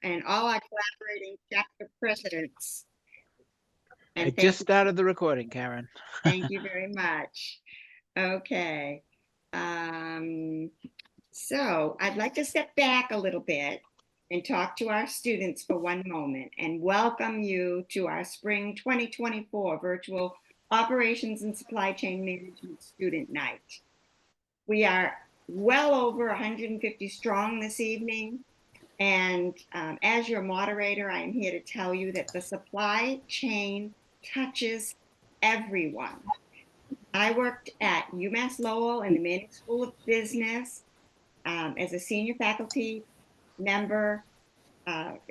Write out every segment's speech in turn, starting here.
and all our collaborating chapter presidents. I And just started the recording, Karen. thank you very much. Okay. Um, so I'd like to step back a little bit and talk to our students for one moment and welcome you to our Spring 2024 virtual Operations and Supply Chain Management Student Night. We are well over 150 strong this evening. And as your moderator, I am here to tell you that the supply chain touches everyone. I worked at UMass Lowell in the Manning School of Business as a senior faculty member,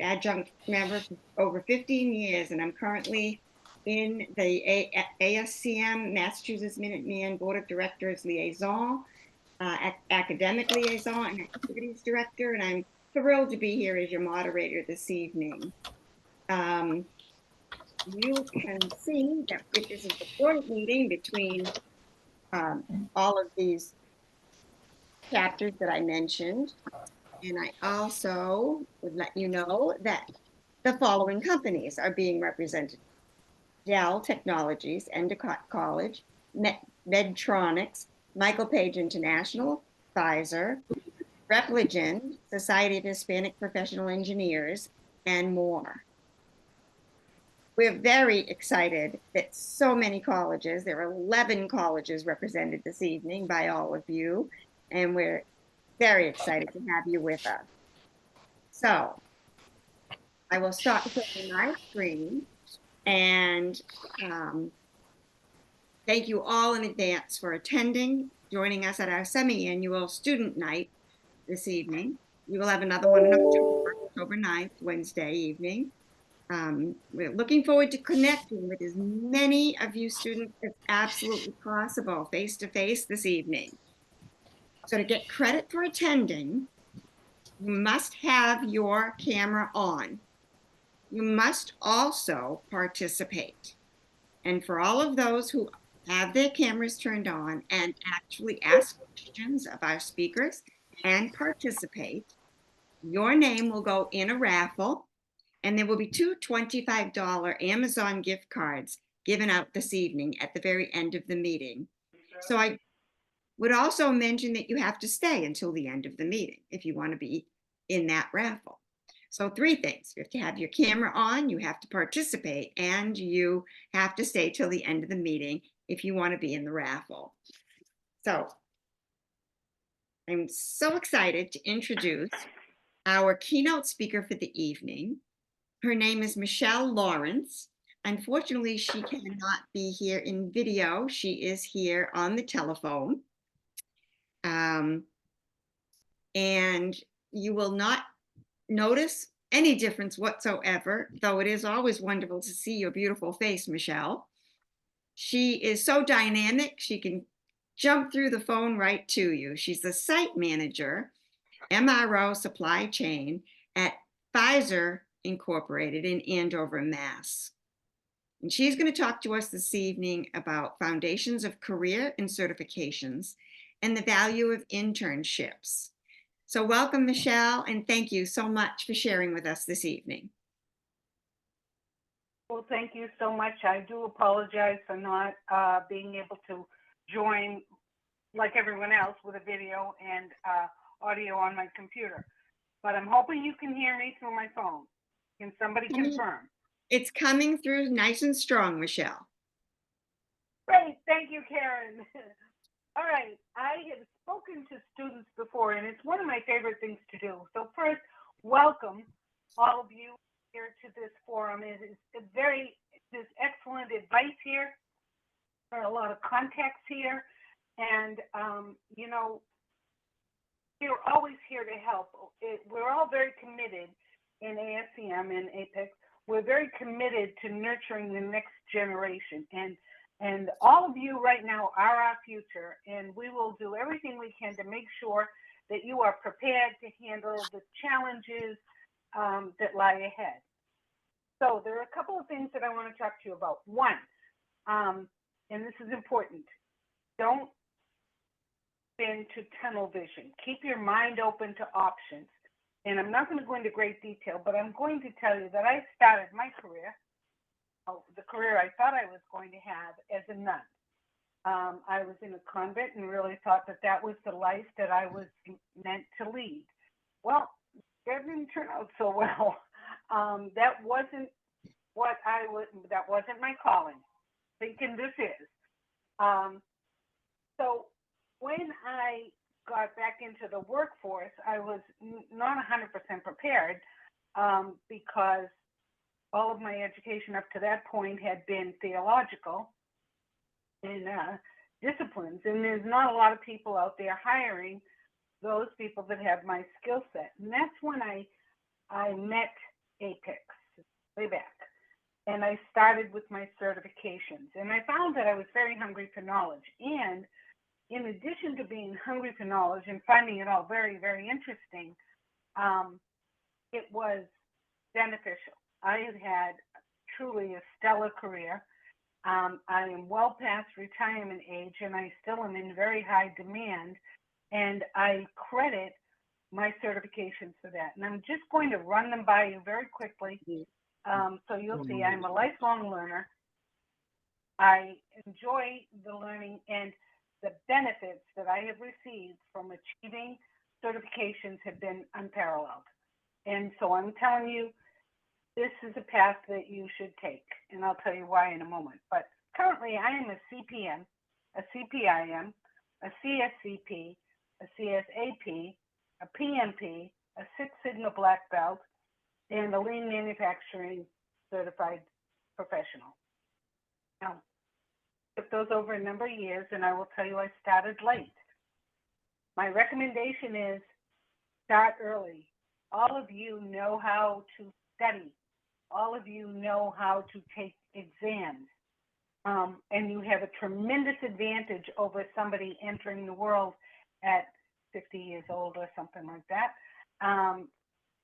adjunct member for over 15 years, and I'm currently in the ASCM, Massachusetts Minuteman Board of Directors Liaison, Academic Liaison, and Activities Director, and I'm thrilled to be here as your moderator this evening. Um, you can see that this is a joint meeting between all of these chapters that I mentioned. And I also would let you know that the following companies are being represented: Dell Technologies, Endicott College, Medtronics, Michael Page International, Pfizer, Repligen, Society of Hispanic Professional Engineers, and more. We're very excited that so many colleges, there are 11 colleges represented this evening by all of you, and we're very excited to have you with us. So I will stop sharing my screen and thank you all in advance for attending, joining us at our semi-annual student night this evening. We will have another one on October 9th, Wednesday evening. We're looking forward to connecting with as many of you students as absolutely possible face to face this evening. So to get credit for attending, you must have your camera on. You must also participate. And for all of those who have their cameras turned on and actually ask questions of our speakers and participate, your name will go in a raffle, and there will be two $25 Amazon gift cards given out this evening at the very end of the meeting. So I would also mention that you have to stay until the end of the meeting if you want to be in that raffle. So three things: you have to have your camera on, you have to participate, and you have to stay till the end of the meeting if you want to be in the raffle. So I'm so excited to introduce our keynote speaker for the evening. Her name is Michelle Lawrence. Unfortunately, she cannot be here in video. She is here on the telephone. Um, and you will not notice any difference whatsoever, though it is always wonderful to see your beautiful face, Michelle. She is so dynamic, she can jump through the phone right to you. She's the site manager, MRO supply chain at Pfizer Incorporated in Andover, Mass. And she's going to talk to us this evening about foundations of career and certifications and the value of internships. So welcome, Michelle, and thank you so much for sharing with us this evening. Well, thank you so much. I do apologize for not being able to join like everyone else with a video and audio on my computer. But I'm hoping you can hear me through my phone. Can somebody confirm? It's coming through nice and strong, Michelle. Great. Thank you, Karen. All right. I have spoken to students before, and it's one of my favorite things to do. So first, welcome all of you here to this forum. It is there's excellent advice here. There are a lot of contacts here. And, we're always here to help. We're all very committed in ASCM and APEX. We're very committed to nurturing the next generation. And all of you right now are our future, and we will do everything we can to make sure that you are prepared to handle the challenges that lie ahead. So there are a couple of things that I want to talk to you about. One, and this is important, don't into tunnel vision. Keep your mind open to options. And I'm not going to go into great detail, but I'm going to tell you that I started my career, the career I thought I was going to have, as a nun. I was in a convent and really thought that that was the life that I was meant to lead. Well, that didn't turn out so well. That wasn't that wasn't my calling. Thinking this is. So when I got back into the workforce, I was not 100% prepared because all of my education up to that point had been theological and disciplines, and there's not a lot of people out there hiring those people that have my skill set. And that's when I met Apex way back, and I started with my certifications. And I found that I was very hungry for knowledge. And in addition to being hungry for knowledge and finding it all very, very interesting, it was beneficial. I have had truly a stellar career. I am well past retirement age, and I still am in very high demand. And I credit my certifications for that. And I'm just going to run them by you very quickly. So you'll see I'm a lifelong learner. I enjoy the learning and the benefits that I have received from achieving certifications have been unparalleled. And so I'm telling you, this is a path that you should take, and I'll tell you why in a moment. But currently, I am a CPM, a CPIM, a CSCP, a CSAP, a PMP, a Six Sigma Black Belt, and a Lean Manufacturing Certified Professional. Now, took those over a number of years, and I will tell you I started late. My recommendation is start early. All of you know how to study. All of you know how to take exams. And you have a tremendous advantage over somebody entering the world at 50 years old or something like that,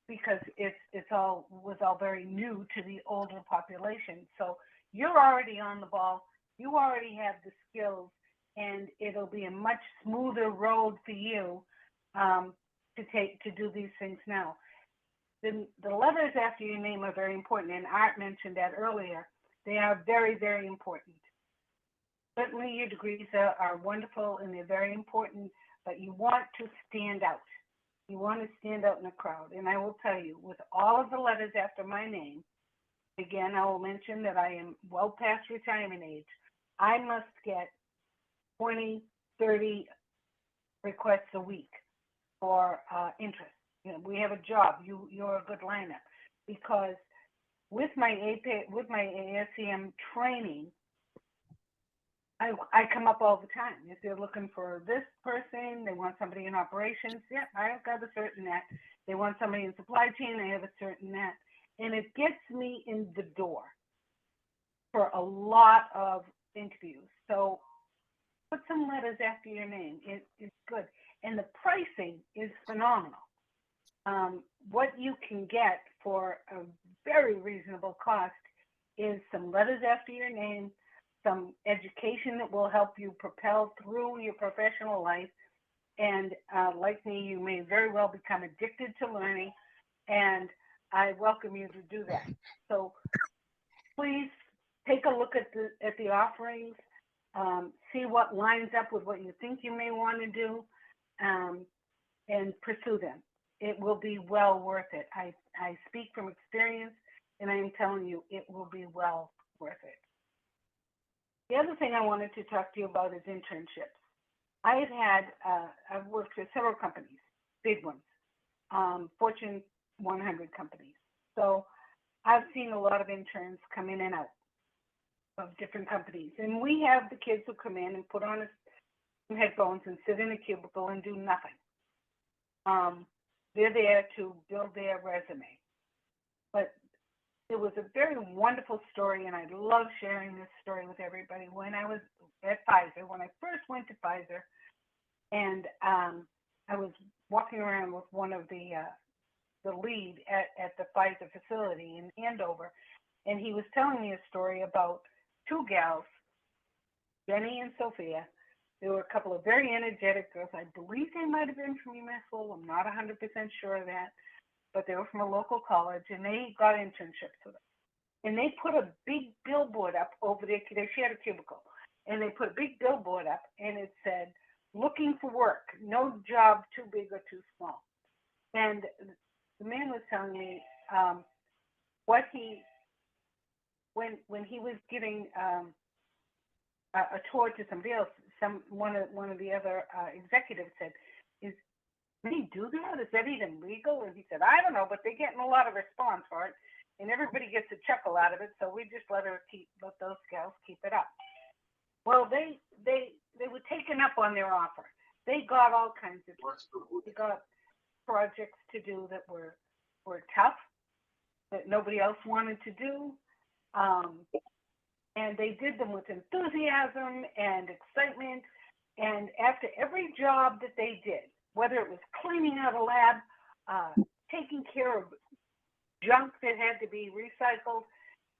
because it was all very new to the older population. So you're already on the ball. You already have the skills, and it'll be a much smoother road for you to do these things now. The letters after your name are very important, and Art mentioned that earlier. They are very, very important. Certainly your degrees are wonderful and they're very important, but you want to stand out. You want to stand out in a crowd. And I will tell you, with all of the letters after my name, again, I will mention that I am well past retirement age. I must get 20, 30 requests a week for interest. You know, we have a job. You're a good lineup, because with my ASCM training, I come up all the time. If they're looking for this person, they want somebody in operations. Yeah, I've got a certain that. They want somebody in supply chain. I have a certain that, and it gets me in the door for a lot of interviews. So put some letters after your name. It's good, and the pricing is phenomenal. What you can get for a very reasonable cost is some letters after your name, some education that will help you propel through your professional life. And like me, you may very well become addicted to learning, and I welcome you to do that. So please take a look at the offerings, see what lines up with what you think you may want to do, and pursue them. It will be well worth it. I speak from experience, and I am telling you, it will be well worth it. The other thing I wanted to talk to you about is internships. I've worked with several companies, big ones, Fortune 100 companies. So I've seen a lot of interns come in and out of different companies. And we have the kids who come in and put on some headphones and sit in a cubicle and do nothing. They're there to build their resume. But it was a very wonderful story, and I love sharing this story with everybody. When I was at Pfizer, when I first went to Pfizer, and I was walking around with one of the lead at the Pfizer facility in Andover, and he was telling me a story about two gals, Jenny and Sophia. There were a couple of very energetic girls. I believe they might have been from UMass Lowell. I'm not 100% sure of that. but they were from a local college, and they got internships with them. And they put a big billboard up over there. They shared a cubicle, and they put a big billboard up, and it said, "Looking for work, no job too big or too small." And the man was telling me what he, when he was giving a tour to somebody else, one of the other executives said, "Can he do that? Is that even legal?" And he said, "I don't know, but they're getting a lot of response for it, and everybody gets a chuckle out of it. So we just let those gals keep it up." Well, they were taken up on their offer. They got all kinds of. They got projects to do that were tough, that nobody else wanted to do, and they did them with enthusiasm and excitement. And after every job that they did, whether it was cleaning out a lab, taking care of junk that had to be recycled,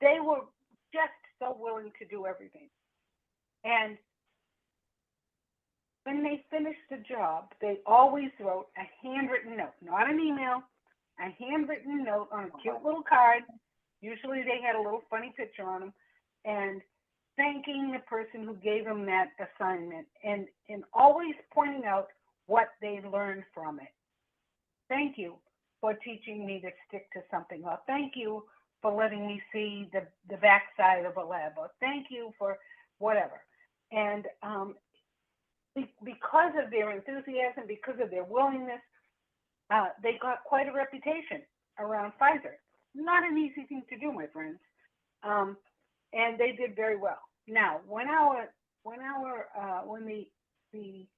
they were just so willing to do everything. And when they finished the job, they always wrote a handwritten note, not an email, a handwritten note on a cute little card. Usually they had a little funny picture on them, and thanking the person who gave them that assignment, and always pointing out what they learned from it. "Thank you for teaching me to stick to something," or "Thank you for letting me see the backside of a lab," or "Thank you for whatever." And because of their enthusiasm, because of their willingness, they got quite a reputation around Pfizer. Not an easy thing to do, my friends. And they did very well. Now, when the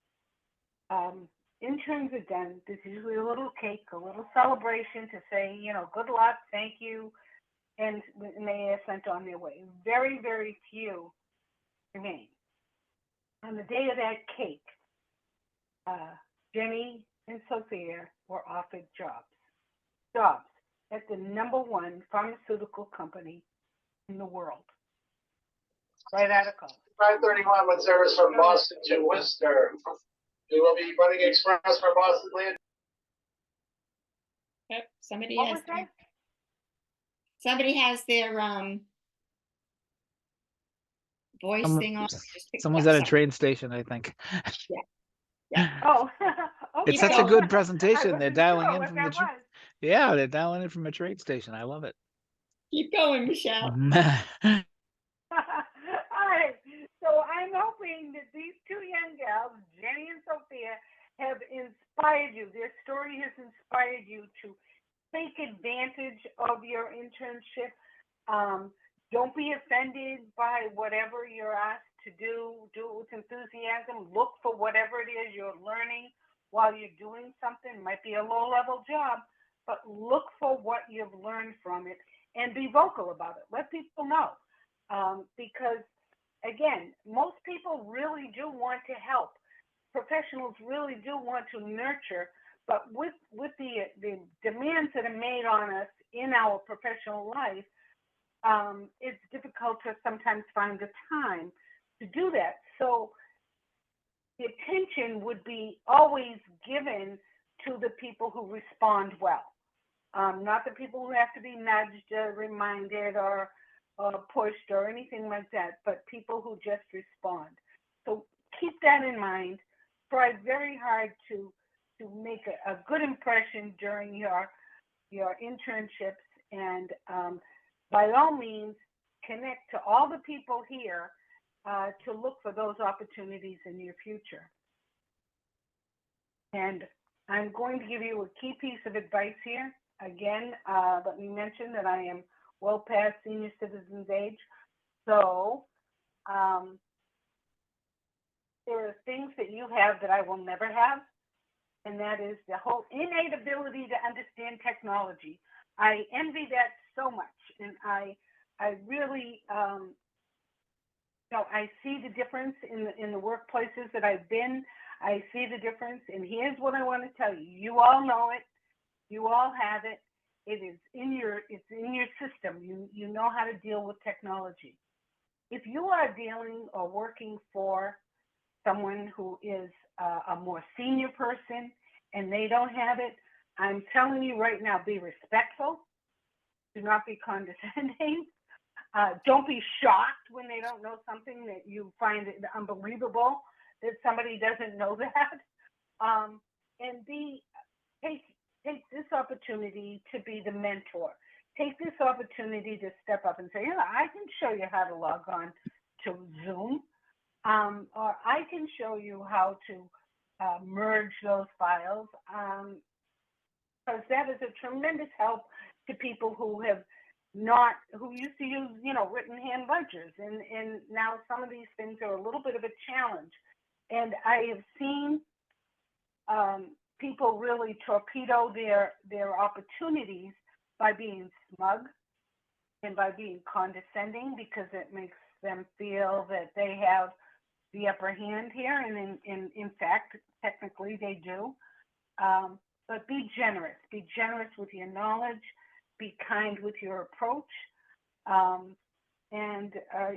interns are done, there's usually a little cake, a little celebration to say, good luck, thank you, and they are sent on their way. Very, very few remain. On the day of that cake, Jenny and Sophia were offered jobs at the #1 pharmaceutical company in the world, right out of college. 531 with service from Boston to Worcester. We will be running express for Boston Land. Yep, somebody What has was that? their voice Someone- thing on. Just picked Someone's up at a something. train station, I think. Oh, It's okay. such a good I presentation. They're wasn't dialing sure in what from that the was. yeah, they're dialing in from a train station. I love it. Keep going, Michelle. All right. So I'm hoping that these two young gals, Jenny and Sophia, have inspired you. Their story has inspired you to take advantage of your internship. Don't be offended by whatever you're asked to do. Do it with enthusiasm. Look for whatever it is you're learning while you're doing something. It might be a low-level job, but look for what you've learned from it and be vocal about it. Let people know. Because, again, most people really do want to help. Professionals really do want to nurture, but with the demands that are made on us in our professional life, it's difficult to sometimes find the time to do that. So the attention would be always given to the people who respond well, not the people who have to be nudged or reminded or pushed or anything like that, but people who just respond. So keep that in mind. Try very hard to make a good impression during your internships, and by all means, connect to all the people here to look for those opportunities in your future. And I'm going to give you a key piece of advice here. Again, let me mention that I am well past senior citizens age. So there are things that you have that I will never have, and that is the whole innate ability to understand technology. I envy that so much, and I really, I see the difference in the workplaces that I've been. I see the difference, and here's what I want to tell you. You all know it. You all have it. It's in your system. You know how to deal with technology. If you are dealing or working for someone who is a more senior person and they don't have it, I'm telling you right now, be respectful. Do not be condescending. Don't be shocked when they don't know something that you find it unbelievable that somebody doesn't know that. And take this opportunity to be the mentor. Take this opportunity to step up and say, yeah, I can show you how to log on to Zoom, or I can show you how to merge those files, because that is a tremendous help to people who used to use, written hand ledgers, and now some of these things are a little bit of a challenge. And I have seen people really torpedo their opportunities by being smug and by being condescending, because it makes them feel that they have the upper hand here, and in fact, technically they do. But be generous. Be generous with your knowledge. Be kind with your approach. And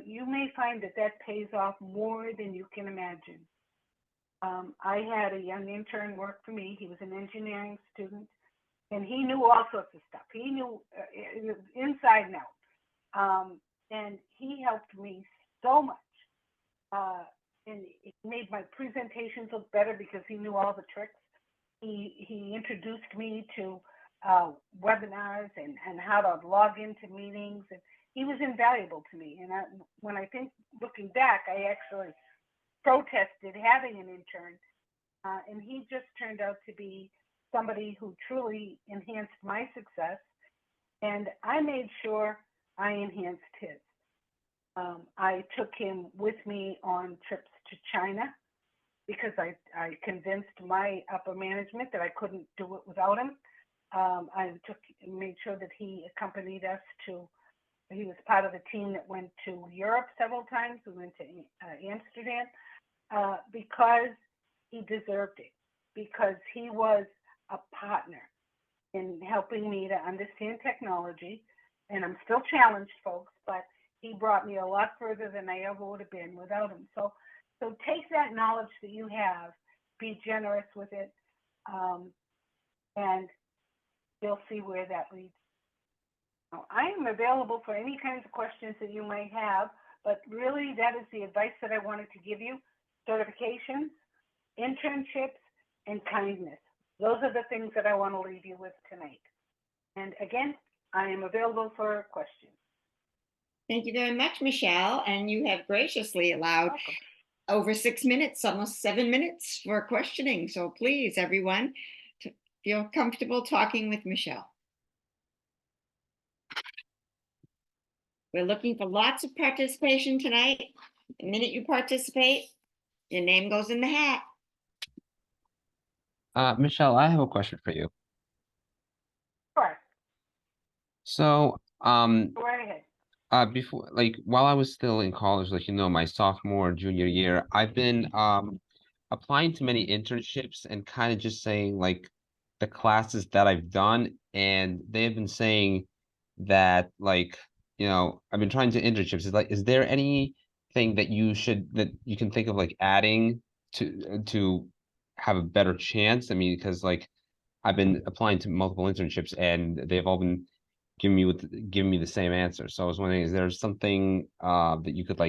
you may find that pays off more than you can imagine. I had a young intern work for me. He was an engineering student, and he knew all sorts of stuff. He knew inside and out. And he helped me so much. And it made my presentations look better because he knew all the tricks. He introduced me to webinars and how to log into meetings. And he was invaluable to me. And when I think, looking back, I actually protested having an intern. And he just turned out to be somebody who truly enhanced my success. And I made sure I enhanced his. I took him with me on trips to China because I convinced my upper management that I couldn't do it without him. I made sure that he accompanied us he was part of the team that went to Europe several times. We went to Amsterdam because he deserved it, because he was a partner in helping me to understand technology. And I'm still challenged, folks, but he brought me a lot further than I ever would have been without him. So take that knowledge that you have, be generous with it, and you'll see where that leads. Now, I am available for any kinds of questions that you might have, but really that is the advice that I wanted to give you. Certifications, internships, and kindness. Those are the things that I want to leave you with tonight. And again, I am available for questions. Thank you very much, Michelle. And you have graciously allowed Welcome. over 6 minutes, almost 7 minutes for questioning. So please, everyone, feel comfortable talking with Michelle. We're looking for lots of participation tonight. The minute you participate, your name goes in the hat. Michelle, I have a question for you. Sure, So, go right ahead. before, while I was still in college, my sophomore, junior year, I've been applying to many internships and kind of just saying the classes that I've done, and they've been saying that I've been trying to internships. Is there anything that you can think of adding to have a better chance? I mean, because I've been applying to multiple internships and they've all been giving me the same answer. So I was wondering, is there something that you could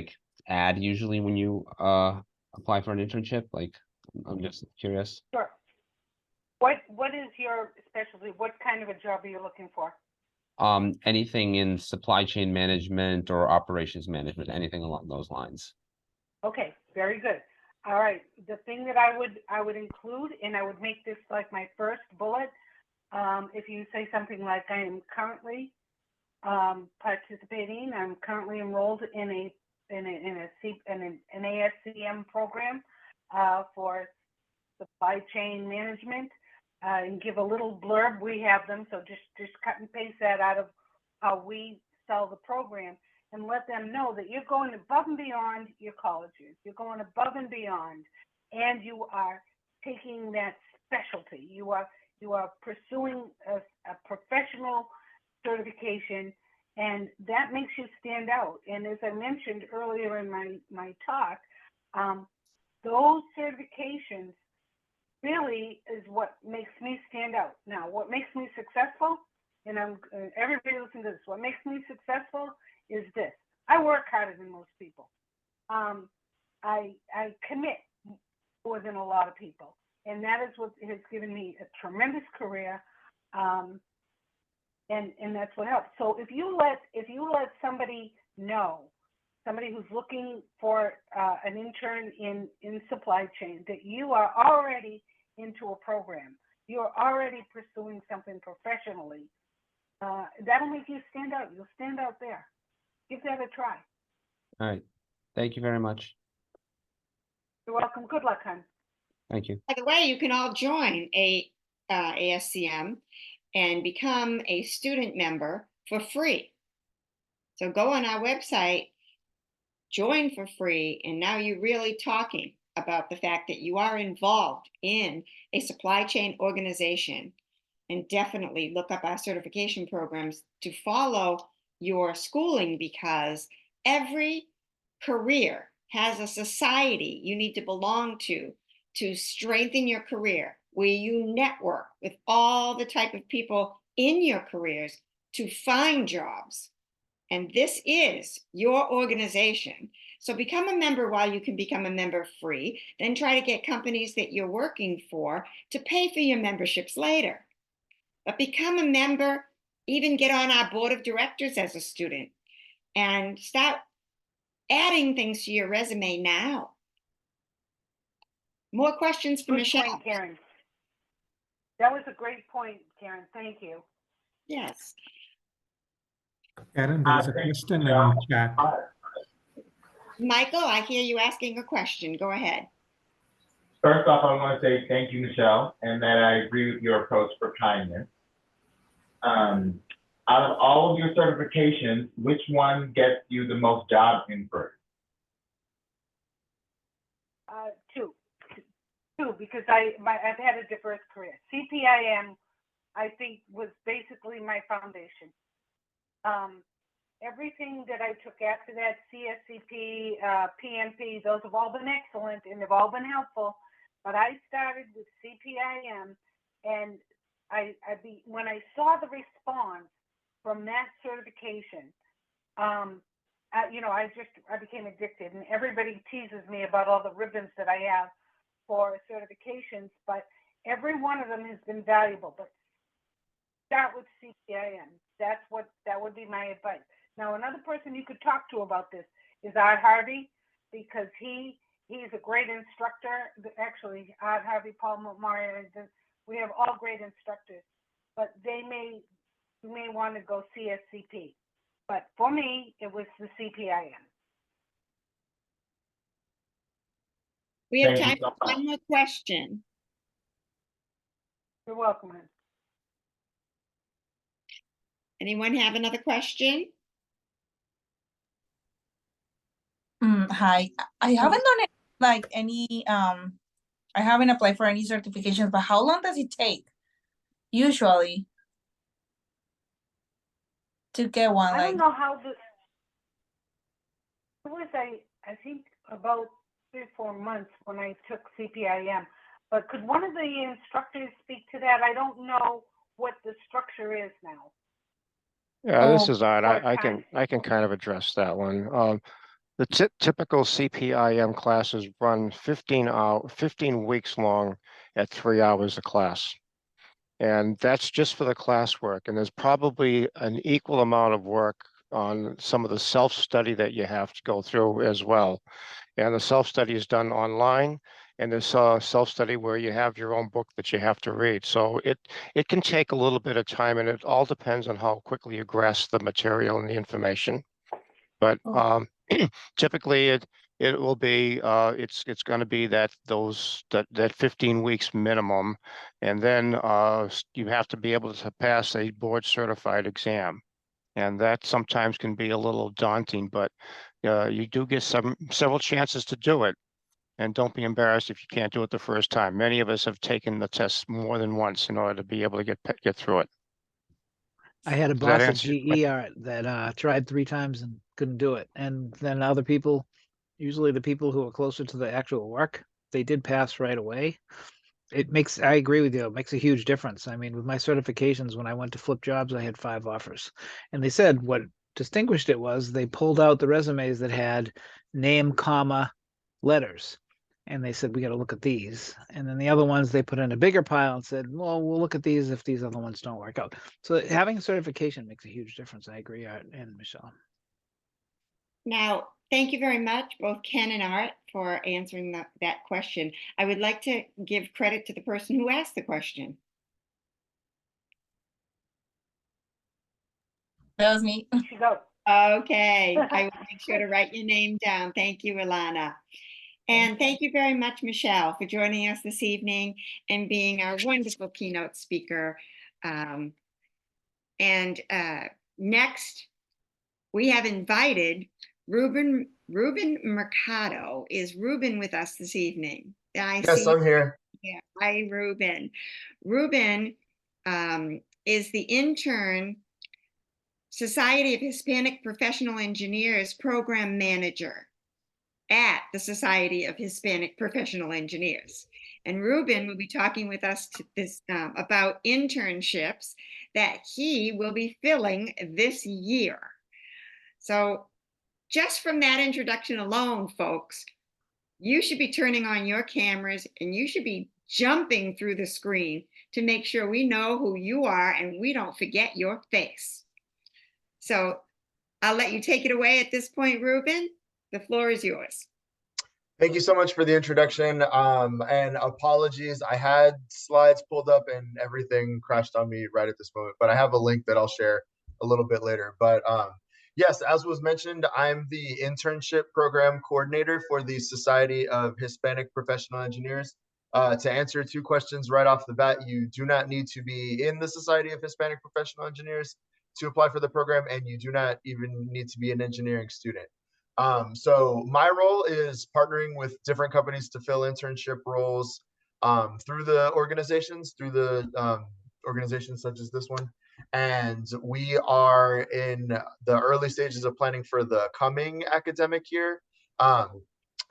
add usually when you apply for an internship? I'm just curious. Sure. What is your specialty? What kind of a job are you looking for? Anything in supply chain management or operations management, anything along those lines. Okay, very good. All right. The thing that I would include, and I would make this like my first bullet, if you say something like, I am currently participating, I'm currently enrolled in an ASCM program for supply chain management, and give a little blurb. We have them, so just cut and paste that out of how we sell the program, and let them know that you're going above and beyond your college years. You're going above and beyond, and you are taking that specialty. You are pursuing a professional certification, and that makes you stand out. And as I mentioned earlier in my talk, those certifications really is what makes me stand out. Now, what makes me successful, and everybody listen to this, what makes me successful is this. I work harder than most people. I commit more than a lot of people. And that is what has given me a tremendous career. And that's what helps. So if you let somebody know, somebody who's looking for an intern in supply chain, that you are already into a program, you're already pursuing something professionally, that'll make you stand out. You'll stand out there. Give that a try. All right. Thank you very much. You're welcome. Good luck, hon. Thank you. By the way, you can all join ASCM and become a student member for free. So go on our website, join for free, and now you're really talking about the fact that you are involved in a supply chain organization. And definitely look up our certification programs to follow your schooling, because every career has a society you need to belong to strengthen your career, where you network with all the type of people in your careers to find jobs. And this is your organization. So become a member while you can become a member free, then try to get companies that you're working for to pay for your memberships later. But become a member, even get on our board of directors as a student, and start adding things to your resume now. More questions for Good Michelle? point, Karen. That was a great point, Karen. Thank you. Yes. Karen, there is a question in the chat. Michael, I hear you asking a question. Go ahead. First off, I want to say thank you, Michelle, and that I agree with your approach for kindness. Out of all of your certifications, which one gets you the most job inquiries? Two, because I've had a diverse career. CPIM, I think, was basically my foundation. Everything that I took after that, CSCP, PMP, those have all been excellent and they've all been helpful. But I started with CPIM, and when I saw the response from that certification, I became addicted. And everybody teases me about all the ribbons that I have for certifications, but every one of them has been valuable. But start with CPIM. That would be my advice. Now, another person you could talk to about this is Art Harvey, because he's a great instructor. Actually, Art Harvey, Paul Maria, we have all great instructors, but you may want to go CSCP. But for me, it was the CPIM. We have Thank time you for one more question. You're welcome. Anyone have another question? Hi, I haven't done any I haven't applied for any certifications, but how long does it take usually to get one? I don't know how it was, I think about 3 or 4 months when I took CPIM, but could one of the instructors speak to that? I don't know what the structure is now. Yeah, this Oh, is Art. or I time. can kind of address that one. The typical CPIM classes run 15 weeks long at 3 hours a class. And that's just for the classwork. And there's probably an equal amount of work on some of the self-study that you have to go through as well. And the self-study is done online, and there's self-study where you have your own book that you have to read. So it can take a little bit of time, and it all depends on how quickly you grasp the material and the information. But typically it will be it's going to be that 15 weeks minimum, and then you have to be able to pass a board certified exam, and that sometimes can be a little daunting, but you do get several chances to do it, and don't be embarrassed if you can't do it the first time. Many of us have taken the test more than once in order to be able to get through it. I had a Does that boss at answer your GE that tried 3 times and couldn't do it. And then other people, usually the people who are closer to the actual work, they did pass right away. it makes, I agree with you, it makes a huge difference. I mean, with my certifications, when I went to flip jobs, I had 5 offers. And they said what distinguished it was they pulled out the resumes that had name, comma, letters. And they said, we got to look at these. And then the other ones they put in a bigger pile and said, well, we'll look at these if these other ones don't work out. So having a certification makes a huge difference. I agree, Art and Michelle. Now, thank you very much, both Ken and Art, for answering that question. I would like to give credit to the person who asked the question. That was me. You go. Okay, I will make sure to write your name down. Thank you, Ilana. And thank you very much, Michelle, for joining us this evening and being our wonderful keynote speaker. Next, we have invited Ruben Mercado. Is Ruben with us this evening? Yes, I'm here. Yeah. Hi, Ruben. Ruben is the intern Society of Hispanic Professional Engineers program manager at the Society of Hispanic Professional Engineers. And Ruben will be talking with us about internships that he will be filling this year. So just from that introduction alone, folks, you should be turning on your cameras and you should be jumping through the screen to make sure we know who you are and we don't forget your face. So I'll let you take it away at this point, Ruben. The floor is yours. Thank you so much for the introduction. And apologies, I had slides pulled up and everything crashed on me right at this moment, but I have a link that I'll share a little bit later. But yes, as was mentioned, I'm the internship program coordinator for the Society of Hispanic Professional Engineers. To answer 2 questions right off the bat, you do not need to be in the Society of Hispanic Professional Engineers to apply for the program, and you do not even need to be an engineering student. So my role is partnering with different companies to fill internship roles through the organizations, organizations such as this one. And we are in the early stages of planning for the coming academic year.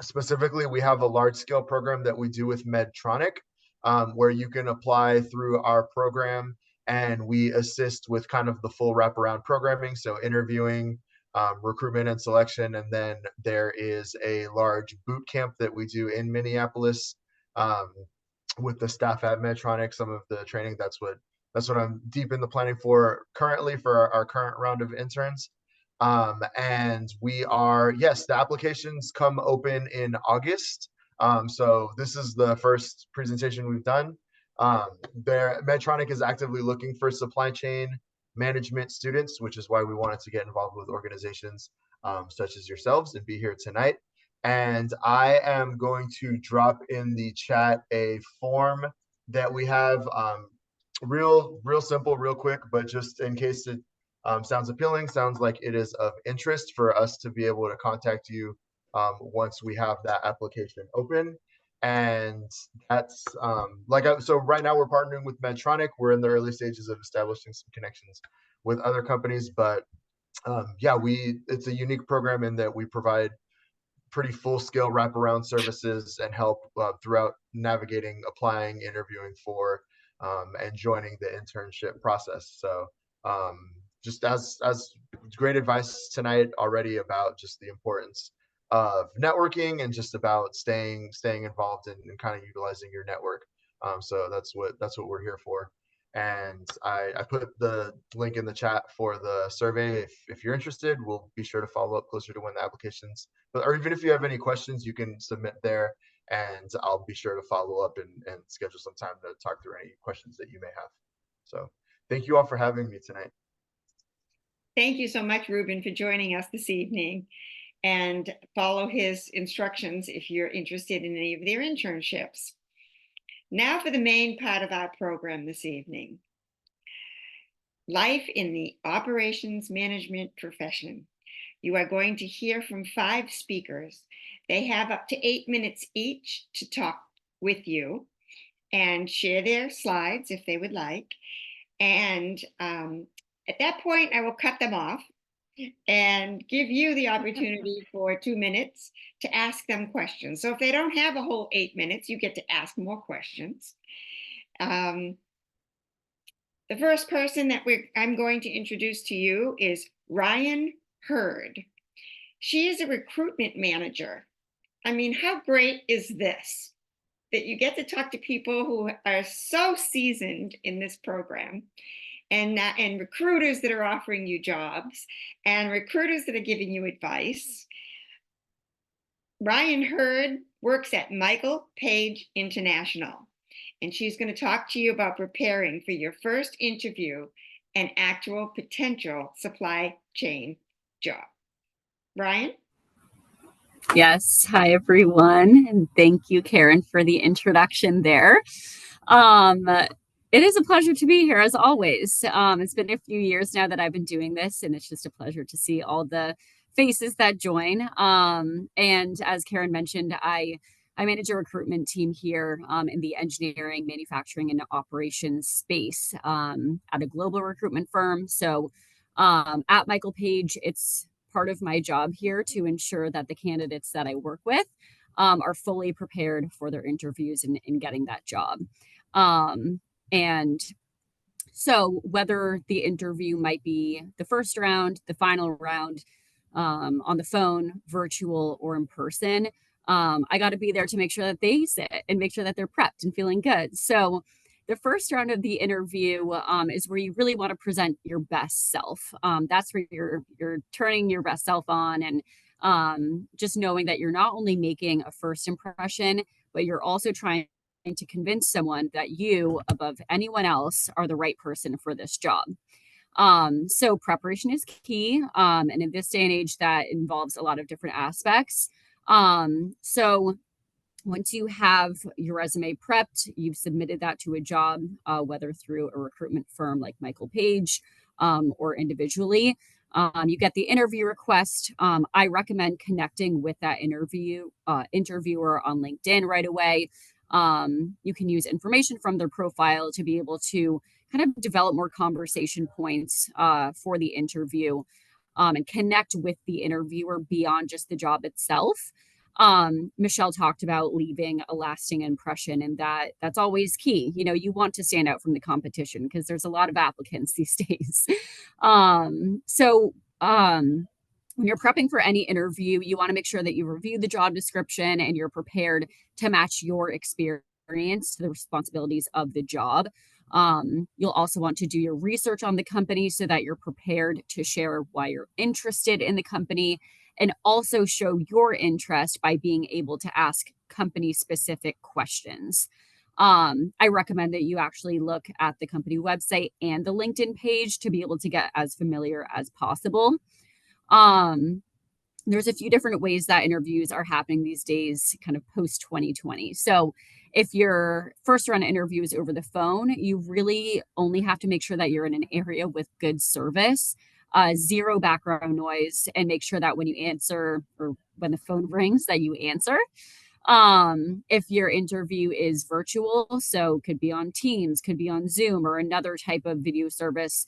Specifically, we have a large-scale program that we do with Medtronic, where you can apply through our program, and we assist with kind of the full wraparound programming, so interviewing, recruitment and selection. And then there is a large boot camp that we do in Minneapolis with the staff at Medtronic. Some of the training, that's what I'm deep in the planning for currently for our current round of interns. And we are, yes, the applications come open in August. So this is the first presentation we've done. Medtronic is actively looking for supply chain management students, which is why we wanted to get involved with organizations such as yourselves and be here tonight. And I am going to drop in the chat a form that we have, real simple, real quick, but just in case it sounds appealing, sounds like it is of interest for us to be able to contact you once we have that application open. And that's so right now we're partnering with Medtronic. We're in the early stages of establishing some connections with other companies, but yeah, it's a unique program in that we provide pretty full-scale wraparound services and help throughout navigating, applying, interviewing for, and joining the internship process. So just as great advice tonight already about just the importance of networking and just about staying involved and kind of utilizing your network. So that's what we're here for. And I put the link in the chat for the survey. If you're interested, we'll be sure to follow up closer to when the applications, or even if you have any questions, you can submit there and I'll be sure to follow up and schedule some time to talk through any questions that you may have. So thank you all for having me tonight. Thank you so much, Ruben, for joining us this evening. And follow his instructions if you're interested in any of their internships. Now for the main part of our program this evening. Life in the operations management profession. You are going to hear from 5 speakers. They have up to 8 minutes each to talk with you and share their slides if they would like. And at that point, I will cut them off and give you the opportunity for 2 minutes to ask them questions. So if they don't have a whole 8 minutes, you get to ask more questions. The first person that I'm going to introduce to you is Ryan Hurd. She is a recruitment manager. I mean, how great is this? That you get to talk to people who are so seasoned in this program, and recruiters that are offering you jobs, and recruiters that are giving you advice. Ryan Hurd works at Michael Page International, and she's going to talk to you about preparing for your first interview and actual potential supply chain job. Ryan? Yes. Hi, everyone. And thank you, Karen, for the introduction there. It is a pleasure to be here, as always. It's been a few years now that I've been doing this, and it's just a pleasure to see all the faces that join. And as Karen mentioned, I manage a recruitment team here in the engineering, manufacturing, and operations space at a global recruitment firm. So at Michael Page, it's part of my job here to ensure that the candidates that I work with are fully prepared for their interviews and in getting that job. And so whether the interview might be the first round, the final round, on the phone, virtual, or in person, I got to be there to make sure that they sit and make sure that they're prepped and feeling good. So the first round of the interview is where you really want to present your best self. That's where you're turning your best self on, and just knowing that you're not only making a first impression, but you're also trying to convince someone that you, above anyone else, are the right person for this job. So preparation is key. And in this day and age, that involves a lot of different aspects. So once you have your resume prepped, you've submitted that to a job, whether through a recruitment firm like Michael Page or individually, you get the interview request. I recommend connecting with that interviewer on LinkedIn right away. You can use information from their profile to be able to kind of develop more conversation points for the interview, and connect with the interviewer beyond just the job itself. Michelle talked about leaving a lasting impression, and that's always key. You know, you want to stand out from the competition because there's a lot of applicants these days. When you're prepping for any interview, you want to make sure that you review the job description and you're prepared to match your experience to the responsibilities of the job. You'll also want to do your research on the company so that you're prepared to share why you're interested in the company, and also show your interest by being able to ask company-specific questions. I recommend that you actually look at the company website and the LinkedIn page to be able to get as familiar as possible. There's a few different ways that interviews are happening these days, kind of post 2020. So if your first round interview is over the phone, you really only have to make sure that you're in an area with good service, zero background noise, and make sure that when you answer, or when the phone rings, that you answer. If your interview is virtual, so could be on Teams, could be on Zoom, or another type of video service,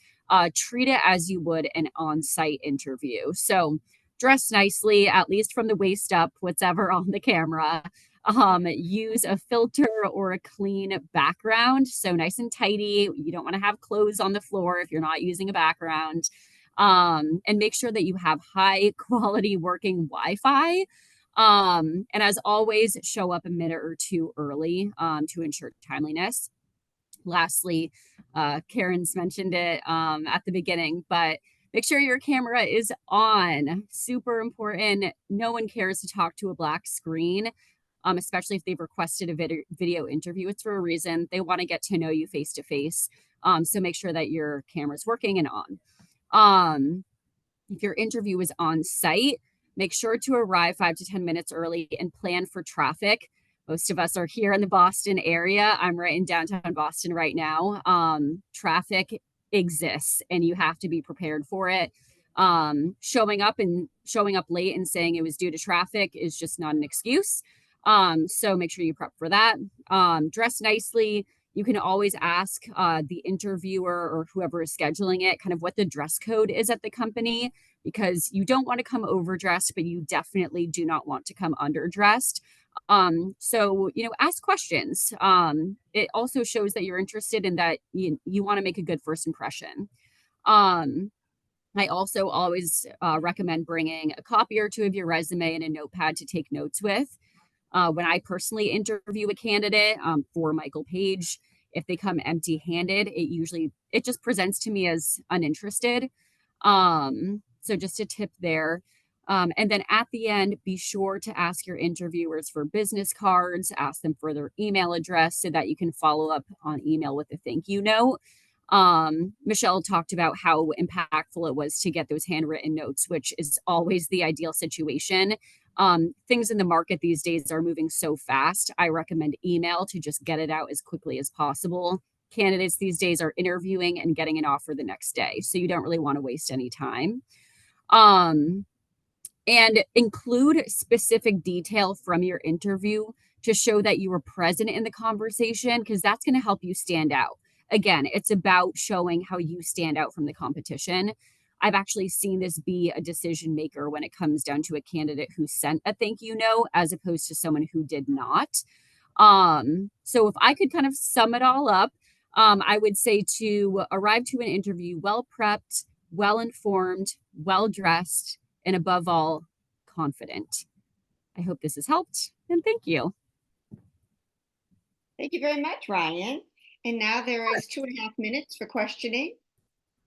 treat it as you would an on-site interview. So dress nicely, at least from the waist up, whatever on the camera. Use a filter or a clean background, so nice and tidy. You don't want to have clothes on the floor if you're not using a background. And make sure that you have high quality working Wi-Fi. And as always, show up a minute or two early to ensure timeliness. Lastly, Karen's mentioned it at the beginning, but make sure your camera is on. Super important. No one cares to talk to a black screen, especially if they've requested a video interview. It's for a reason. They want to get to know you face to face. So make sure that your camera's working and on. If your interview is on site, make sure to arrive 5 to 10 minutes early and plan for traffic. Most of us are here in the Boston area. I'm right in downtown Boston right now. Traffic exists and you have to be prepared for it. Showing up late and saying it was due to traffic is just not an excuse. So make sure you prep for that. Dress nicely. You can always ask the interviewer or whoever is scheduling it kind of what the dress code is at the company, because you don't want to come overdressed, but you definitely do not want to come underdressed. So, ask questions. It also shows that you're interested in that you want to make a good first impression. I also always recommend bringing a copy or two of your resume and a notepad to take notes with. When I personally interview a candidate for Michael Page, if they come empty-handed, it just presents to me as uninterested. So just a tip there. And then at the end, be sure to ask your interviewers for business cards, ask them for their email address so that you can follow up on email with a thank you note. Michelle talked about how impactful it was to get those handwritten notes, which is always the ideal situation. Things in the market these days are moving so fast. I recommend email to just get it out as quickly as possible. Candidates these days are interviewing and getting an offer the next day, so you don't really want to waste any time. And include specific detail from your interview to show that you were present in the conversation, because that's going to help you stand out. Again, it's about showing how you stand out from the competition. I've actually seen this be a decision maker when it comes down to a candidate who sent a thank you note as opposed to someone who did not. So if I could kind of sum it all up, I would say to arrive to an interview well prepped, well informed, well dressed, and above all, confident. I hope this has helped, and thank you. Thank you very much, Ryan. And now there is 2.5 minutes for questioning.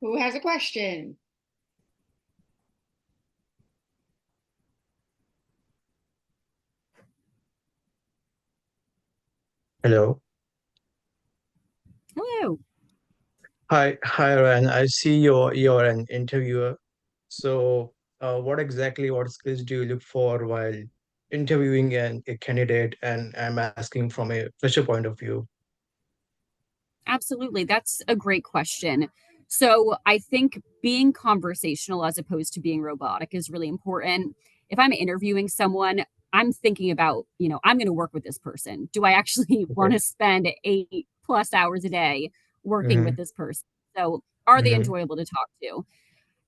Who has a question? Hello. Hello. Hi, Ryan. I see you're an interviewer. So, what skills do you look for while interviewing a candidate? And I'm asking from a fresher point of view. Absolutely. That's a great question. So I think being conversational as opposed to being robotic is really important. If I'm interviewing someone, I'm thinking about, I'm going to work with this person. Do I actually want to spend 8+ hours a day working with this person? So are they enjoyable to talk to?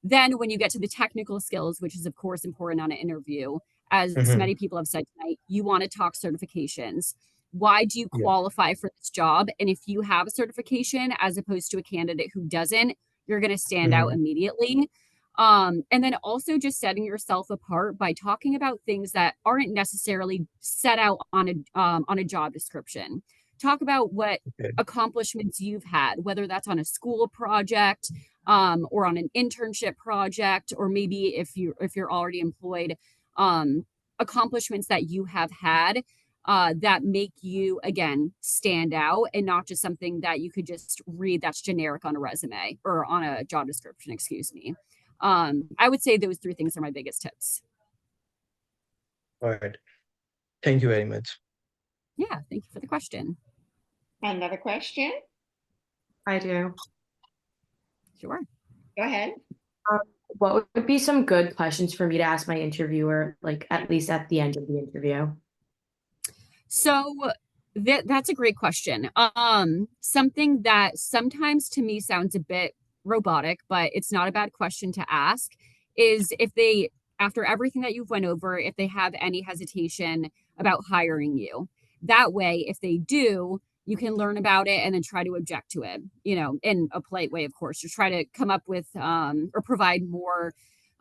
Then when you get to the technical skills, which is of course important on an interview, as so many people have said tonight, you want to talk certifications. Why do you qualify for this job? And if you have a certification as opposed to a candidate who doesn't, you're going to stand out immediately. And then also just setting yourself apart by talking about things that aren't necessarily set out on a job description. Talk about what accomplishments you've had, whether that's on a school project or on an internship project, or maybe if you're already employed, accomplishments that you have had that make you, again, stand out, and not just something that you could just read that's generic on a resume or on a job description, excuse me. I would say those 3 things are my biggest tips. All right. Thank you very much. Yeah, thank you for the question. Another question? I do. Sure. Go ahead. What would be some good questions for me to ask my interviewer, like at least at the end of the interview? So that's a great question. Something that sometimes to me sounds a bit robotic, but it's not a bad question to ask, is if they, after everything that you've went over, if they have any hesitation about hiring you. That way, if they do, you can learn about it and then try to object to it, in a polite way, of course, to try to come up with or provide more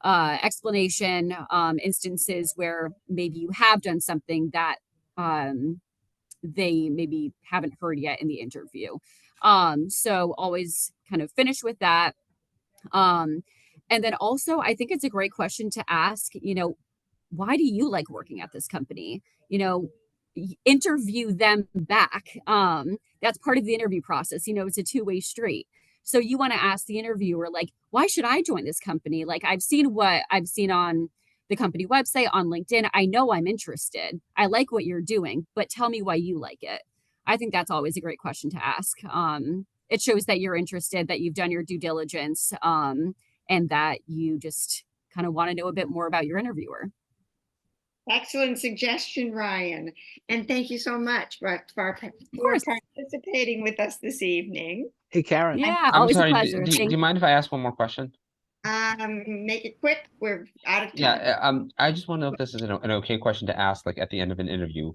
explanation, instances where maybe you have done something that they maybe haven't heard yet in the interview. So always kind of finish with that. And then also, I think it's a great question to ask, why do you like working at this company? Interview them back. That's part of the interview process. It's a 2-way street. So you want to ask the interviewer, like, why should I join this company? Like, I've seen what I've seen on the company website, on LinkedIn. I know I'm interested. I like what you're doing, but tell me why you like it. I think that's always a great question to ask. It shows that you're interested, that you've done your due diligence, and that you just kind of want to know a bit more about your interviewer. Excellent suggestion, Ryan. And thank you so much for course. participating with us this evening. Hey, Karen. Yeah, I'm always a sorry, pleasure. do Thank you mind if I ask one more question? Make it quick. We're out of time. Yeah, I just want to know if this is an okay question to ask, like at the end of an interview.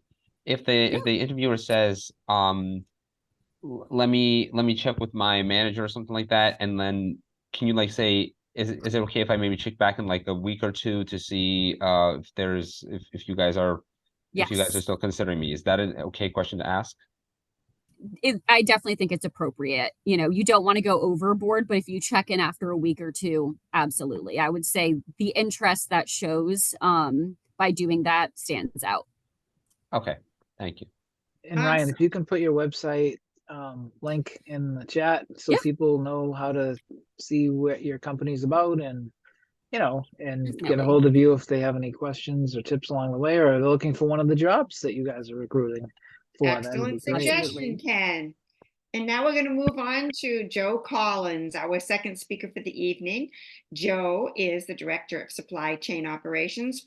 If the interviewer says, let me check with my manager or something like that, and then can you like say, is it okay if I maybe check back in like a week or two to see if you guys are Yes. still considering me? Is that an okay question to ask? I definitely think it's appropriate. You know, you don't want to go overboard, but if you check in after a week or two, absolutely. I would say the interest that shows by doing that stands out. Okay, thank you. And Ryan, if you can put your website link in the chat so people know how to see what your company's about and get a hold of you if they have any questions or tips along the way, or they're looking for one of the jobs that you guys are recruiting for. Excellent suggestion, Ken. And now we're going to move on to Joe Collins, our second speaker for the evening. Joe is the Director of Supply Chain Operations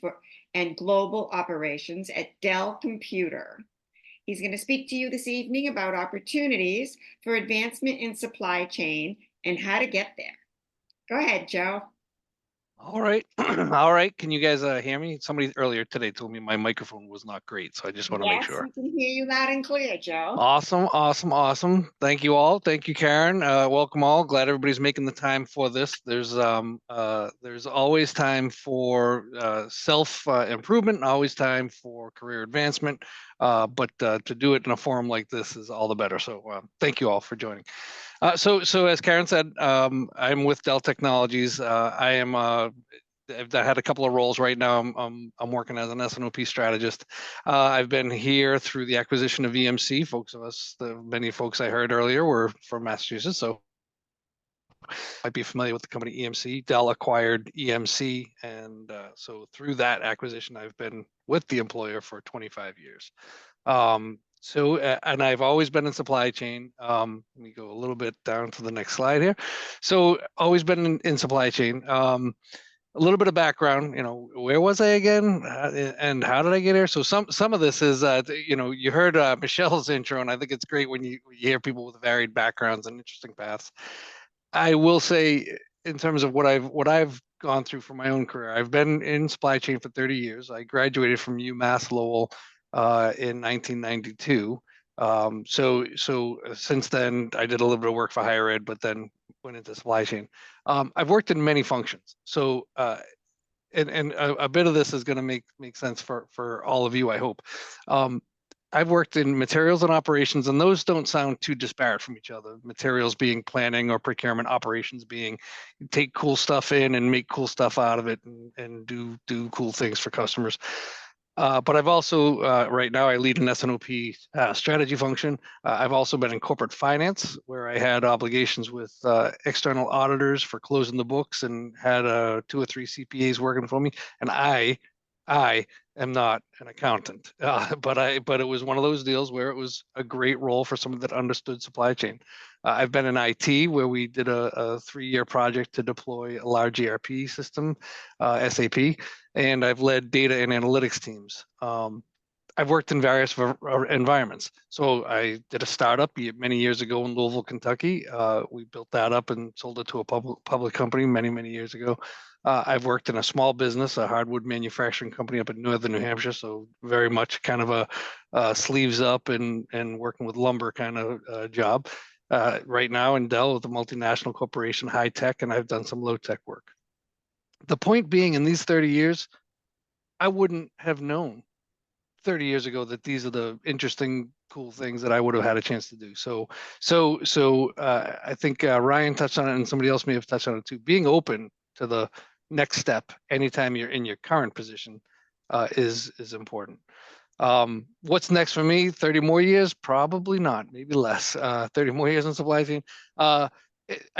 and Global Operations at Dell Computer. He's going to speak to you this evening about opportunities for advancement in supply chain and how to get there. Go ahead, Joe. All right. All right. Can you guys hear me? Somebody earlier today told me my microphone was not great, so I just want to make sure. Yes, we can hear you loud and clear, Joe. Awesome, awesome, awesome. Thank you all. Thank you, Karen. Welcome all. Glad everybody's making the time for this. There's always time for self improvement, always time for career advancement. But to do it in a forum like this is all the better. So thank you all for joining. So as Karen said, I'm with Dell Technologies. I've had a couple of roles right now. I'm working as an S&OP strategist. I've been here through the acquisition of EMC. Many folks I heard earlier were from Massachusetts, so might be familiar with the company EMC. Dell acquired EMC, and so through that acquisition, I've been with the employer for 25 years. And I've always been in supply chain. Let me go a little bit down to the next slide here. So always been in supply chain. A little bit of background, where was I again, and how did I get here? So some of this is, you heard Michelle's intro, and I think it's great when you hear people with varied backgrounds and interesting paths. I will say, in terms of what I've gone through for my own career, I've been in supply chain for 30 years. I graduated from UMass Lowell in 1992. So since then, I did a little bit of work for higher ed, but then went into supply chain. I've worked in many functions. So and a bit of this is going to make sense for all of you, I hope. I've worked in materials and operations, and those don't sound too disparate from each other. Materials being planning or procurement, operations being take cool stuff in and make cool stuff out of it and do cool things for customers. But I've also, right now, I lead an S&OP strategy function. I've also been in corporate finance, where I had obligations with external auditors for closing the books and had 2 or 3 CPAs working for me. And I am not an accountant, but it was one of those deals where it was a great role for someone that understood supply chain. I've been in IT, where we did a 3-year project to deploy a large ERP system, SAP, and I've led data and analytics teams. I've worked in various environments. So I did a startup many years ago in Louisville, Kentucky. We built that up and sold it to a public company many years ago. I've worked in a small business, a hardwood manufacturing company up in northern New Hampshire. So very much kind of a sleeves up and working with lumber kind of job. Right now in Dell with a multinational corporation, high tech, and I've done some low tech work. The point being, in these 30 years, I wouldn't have known 30 years ago that these are the interesting, cool things that I would have had a chance to do. So I think Ryan touched on it, and somebody else may have touched on it too. Being open to the next step anytime you're in your current position is important. What's next for me? 30 more years? Probably not, maybe less. 30 more years in supply chain. I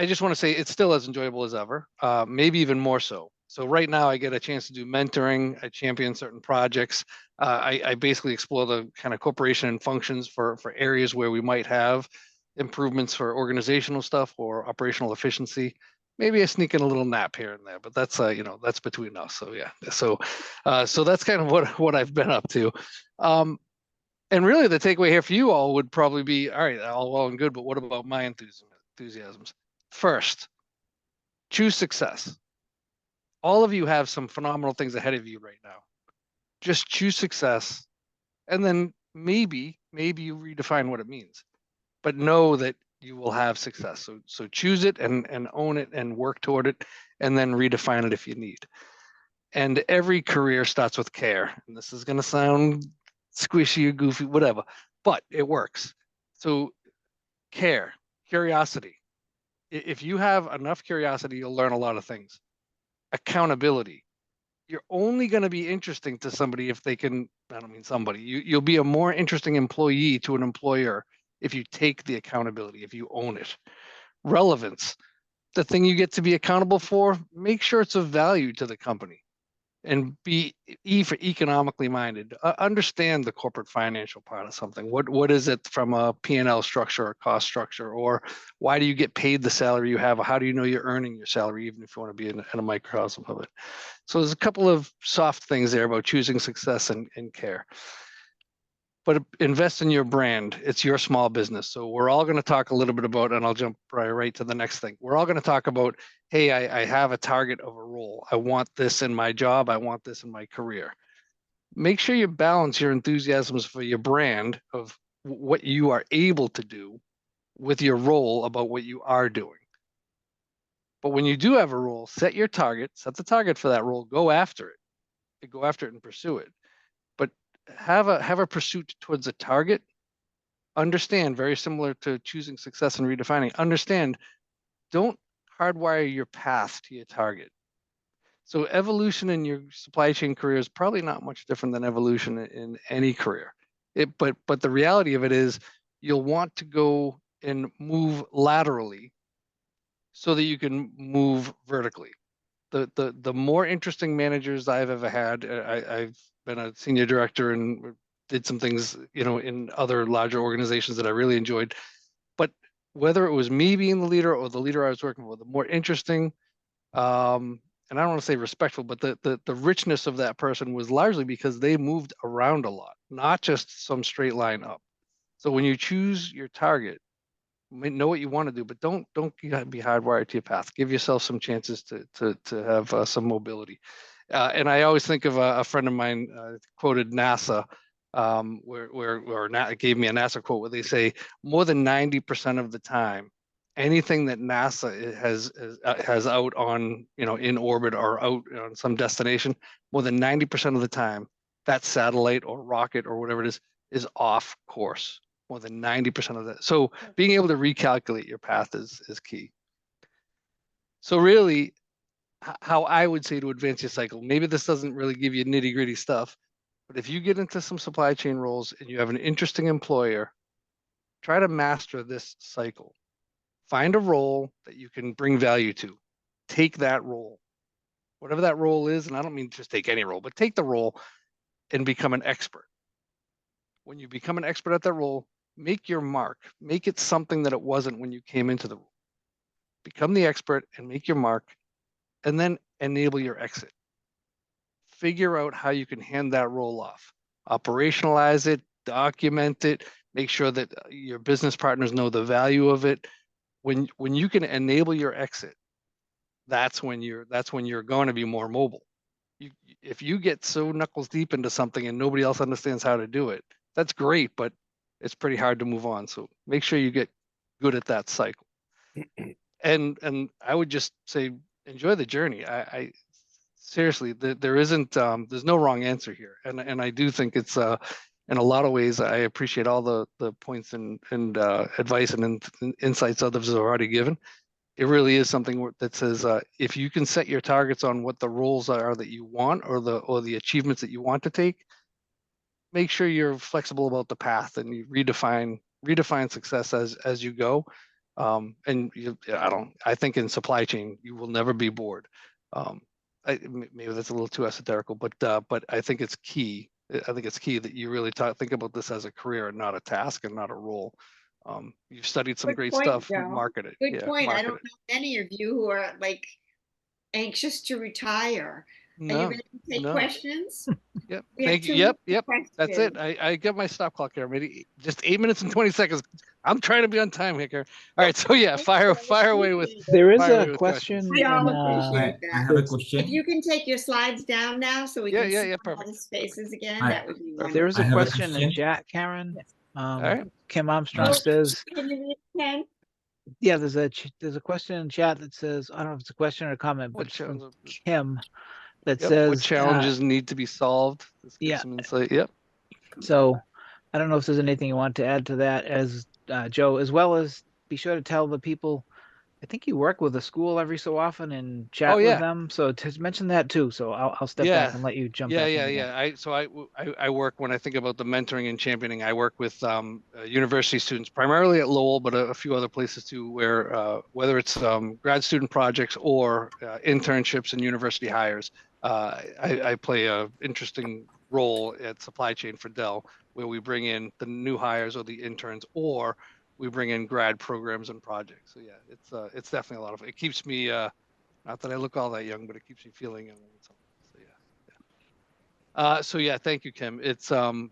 just want to say it's still as enjoyable as ever, maybe even more so. So right now I get a chance to do mentoring. I champion certain projects. I basically explore the kind of corporation and functions for areas where we might have improvements for organizational stuff or operational efficiency. maybe I sneak in a little nap here and there, but that's that's between us. So yeah, so that's kind of what I've been up to. And really the takeaway here for you all would probably be, all right, all well and good, but what about my enthusiasms? First, choose success. All of you have some phenomenal things ahead of you right now. Just choose success, and then maybe you redefine what it means, but know that you will have success. So choose it and own it and work toward it, and then redefine it if you need. And every career starts with care. And this is going to sound squishy or goofy, whatever, but it works. So care, curiosity. If you have enough curiosity, you'll learn a lot of things. Accountability. You're only going to be interesting to somebody if they can, I don't mean somebody, you'll be a more interesting employee to an employer if you take the accountability, if you own it. Relevance. The thing you get to be accountable for, make sure it's of value to the company. And be for economically minded. Understand the corporate financial part of something. What is it from a P&L structure or cost structure, or why do you get paid the salary you have? Or how do you know you're earning your salary, even if you want to be in a microcosm of it? So there's a couple of soft things there about choosing success and care. But invest in your brand. It's your small business. So we're all going to talk a little bit about, and I'll jump right to the next thing. We're all going to talk about, hey, I have a target of a role. I want this in my job. I want this in my career. Make sure you balance your enthusiasms for your brand of what you are able to do with your role about what you are doing. But when you do have a role, set your target, set the target for that role, go after it. Go after it and pursue it. But have a pursuit towards a target. Understand, very similar to choosing success and redefining, understand, don't hardwire your path to your target. So evolution in your supply chain career is probably not much different than evolution in any career. But the reality of it is you'll want to go and move laterally so that you can move vertically. The more interesting managers I've ever had, I've been a senior director and did some things, in other larger organizations that I really enjoyed. But whether it was me being the leader or the leader I was working with, the more interesting, and I don't want to say respectful, but the richness of that person was largely because they moved around a lot, not just some straight line up. So when you choose your target, know what you want to do, but don't be hardwired to your path. Give yourself some chances to have some mobility. And I always think of a friend of mine quoted NASA, where gave me a NASA quote where they say more than 90% of the time, anything that NASA has out on, in orbit or out on some destination, more than 90% of the time, that satellite or rocket or whatever it is off course. More than 90% of that. So being able to recalculate your path is key. So really, how I would say to advance your cycle, maybe this doesn't really give you nitty gritty stuff, but if you get into some supply chain roles and you have an interesting employer, try to master this cycle. Find a role that you can bring value to. Take that role, whatever that role is, and I don't mean just take any role, but take the role and become an expert. When you become an expert at that role, make your mark. Make it something that it wasn't when you came into the role. Become the expert and make your mark, and then enable your exit. Figure out how you can hand that role off. Operationalize it, document it, make sure that your business partners know the value of it. When you can enable your exit, that's when you're going to be more mobile. If you get so knuckles deep into something and nobody else understands how to do it, that's great, but it's pretty hard to move on. So make sure you get good at that cycle. And I would just say, enjoy the journey. I seriously, there isn't, there's no wrong answer here. And I do think it's, in a lot of ways, I appreciate all the points and advice and insights others have already given. It really is something that says, if you can set your targets on what the roles are that you want or the achievements that you want to take, make sure you're flexible about the path and you redefine success as you go. I think in supply chain, you will never be bored. Maybe that's a little too esoterical, but I think it's key. I think it's key that you really think about this as a career and not a task and not a role. You've studied some Good great point, stuff. Joe. Market it. Good Yeah, point. I market don't it. know any of you who are like anxious to retire. Are you No, ready to take no. questions? Yep. We have Thank you. 2 Yep. minutes for Yep. That's it. questions. I get my stop clock here. Maybe just 8 minutes and 20 seconds. I'm trying to be on time here, Karen. All right. So yeah, fire away with There is fire a away with questions. question We all in appreciate I that. have a it's- If question. you can take your slides down now so we Yeah, can yeah, see yeah. all the Perfect. spaces again, I- that would be there is wonderful. a I have a question in question. chat, Karen. All right. Kim Armstrong Uh, says, Can you read it, Ken? yeah, there's a question in chat that says, I don't know if it's a question or a comment, but What it's from challenges? Kim that Yep. says, What challenges need to be solved? This gives yeah. some insight. Yep. So I don't know if there's anything you want to add to that as Joe, as well as be sure to tell the people, I think you work with a school every so often and chat Oh, with yeah. them. So to mention that too. So I'll step Yeah. back and let you jump Yeah, back in yeah, again. yeah. I work, when I think about the mentoring and championing, I work with university students, primarily at Lowell, but a few other places too, where whether it's grad student projects or internships and university hires, I play a interesting role at supply chain for Dell, where we bring in the new hires or the interns, or we bring in grad programs and projects. So yeah, it's definitely a lot of, it keeps me, not that I look all that young, but it keeps me feeling young. So yeah. So yeah, thank you, Kim. It's so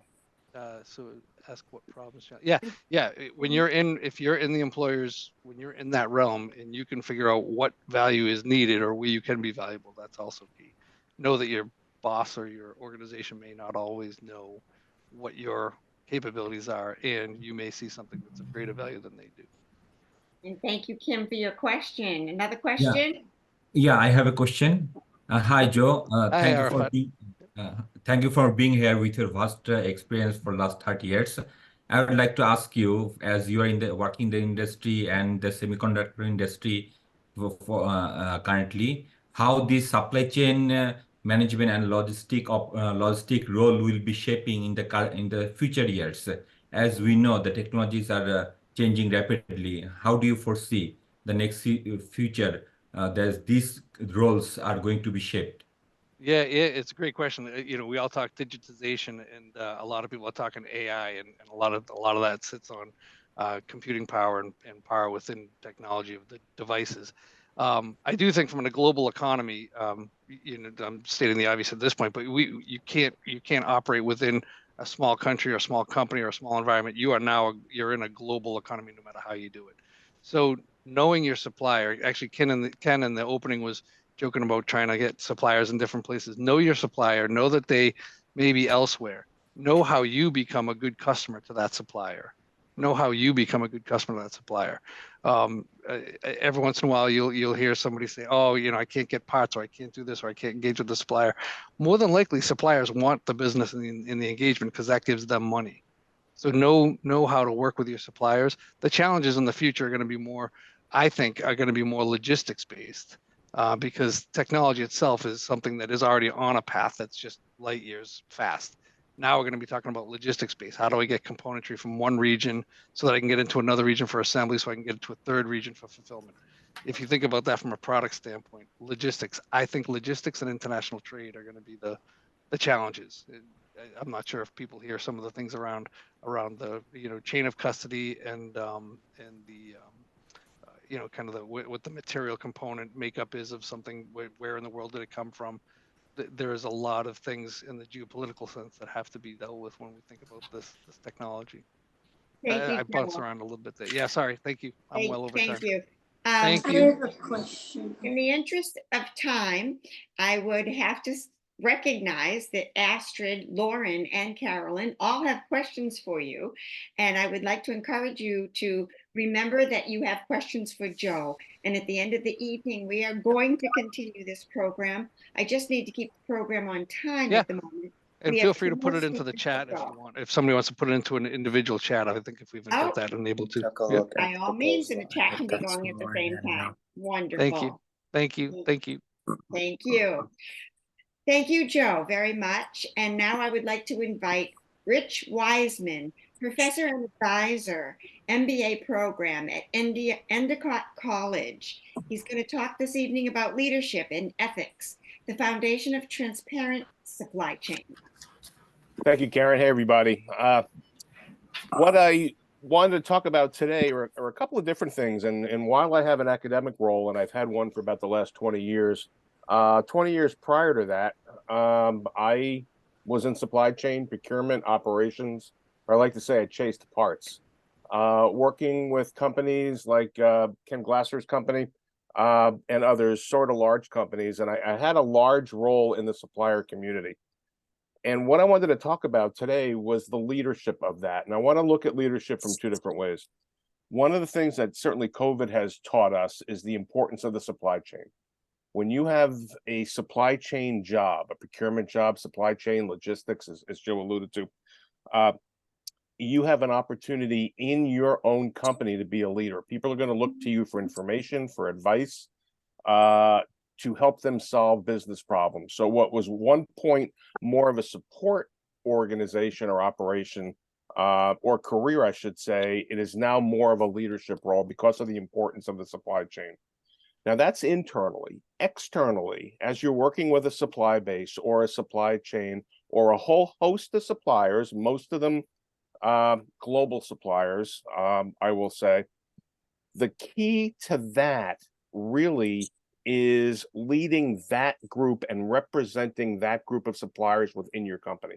ask what problems. When you're in, if you're in the employers, when you're in that realm and you can figure out what value is needed or where you can be valuable, that's also key. Know that your boss or your organization may not always know what your capabilities are, and you may see something that's of greater value than they do. And thank you, Kim, for your question. Another Yeah. question? Yeah, I have a question. Hi, Joe. Hi, Thank you for Arafat. thank you for being here with your vast experience for last 30 years. I would like to ask you, as you are in the working the industry and the semiconductor industry currently, how the supply chain management and logistic role will be shaping in the future years. As we know, the technologies are changing rapidly. How do you foresee the next future? These roles are going to be shaped. Yeah, it's a great question. We all talk digitization, and a lot of people are talking AI, and a lot of that sits on computing power and power within technology of the devices. I do think from a global economy, I'm stating the obvious at this point, but you can't operate within a small country or a small company or a small environment. You're in a global economy no matter how you do it. So knowing your supplier, actually, Ken in the opening was joking about trying to get suppliers in different places. Know your supplier, know that they may be elsewhere. Know how you become a good customer to that supplier. Know how you become a good customer to that supplier. Every once in a while, you'll hear somebody say, "Oh, I can't get parts, or I can't do this, or I can't engage with the supplier." More than likely, suppliers want the business in the engagement because that gives them money. So know how to work with your suppliers. The challenges in the future are going to be more, I think, are going to be more logistics based. Because technology itself is something that is already on a path that's just light years fast. Now we're going to be talking about logistics space. How do I get componentry from one region so that I can get into another region for assembly, so I can get into a third region for fulfillment? If you think about that from a product standpoint, I think logistics and international trade are going to be the challenges. I'm not sure if people hear some of the things around the chain of custody and the kind of what the material component makeup is of something. Where in the world did it come from? There is a lot of things in the geopolitical sense that have to be dealt with when we think about this technology. Thank you, I bounced Joe. around a little bit there. Yeah, sorry. Thank you. I'm well over time. Thank you. Thank I you. have a question. In the interest of time, I would have to recognize that Astrid, Lauren, and Carolyn all have questions for you. And I would like to encourage you to remember that you have questions for Joe. And at the end of the evening, we are going to continue this program. I just need to keep the program on time at the moment. And We feel have free to put it two into the speakers chat to if go. you want. If somebody wants to put it into an individual chat, I think if we've got that enabled to. Yep. By all means, and the chat can be going at the same time. Wonderful. Thank you. Thank you. Thank you. Thank you. Thank you, Joe, very much. And now I would like to invite Rich Wiseman, professor and advisor, MBA program at Endicott College. He's going to talk this evening about leadership and ethics, the foundation of transparent supply chain. Thank you, Karen. Hey, everybody. wanted to talk about today are a couple of different things. And while I have an academic role, and I've had one for about the last 20 years, 20 years prior to that, I was in supply chain, procurement, operations, or I like to say I chased parts, working with companies like Ken Glasser's company and others, sort of large companies. And I had a large role in the supplier community. And what I wanted to talk about today was the leadership of that. And I want to look at leadership from two different ways. One of the things that certainly COVID has taught us is the importance of the supply chain. When you have a supply chain job, a procurement job, supply chain, logistics, as Joe alluded to, you have an opportunity in your own company to be a leader. People are going to look to you for information, for advice, to help them solve business problems. So what was one point more of a support organization or operation or career, I should say, it is now more of a leadership role because of the importance of the supply chain. Now that's internally. Externally, as you're working with a supply base or a supply chain or a whole host of suppliers, most of them global suppliers, I will say, the key to that really is leading that group and representing that group of suppliers within your company.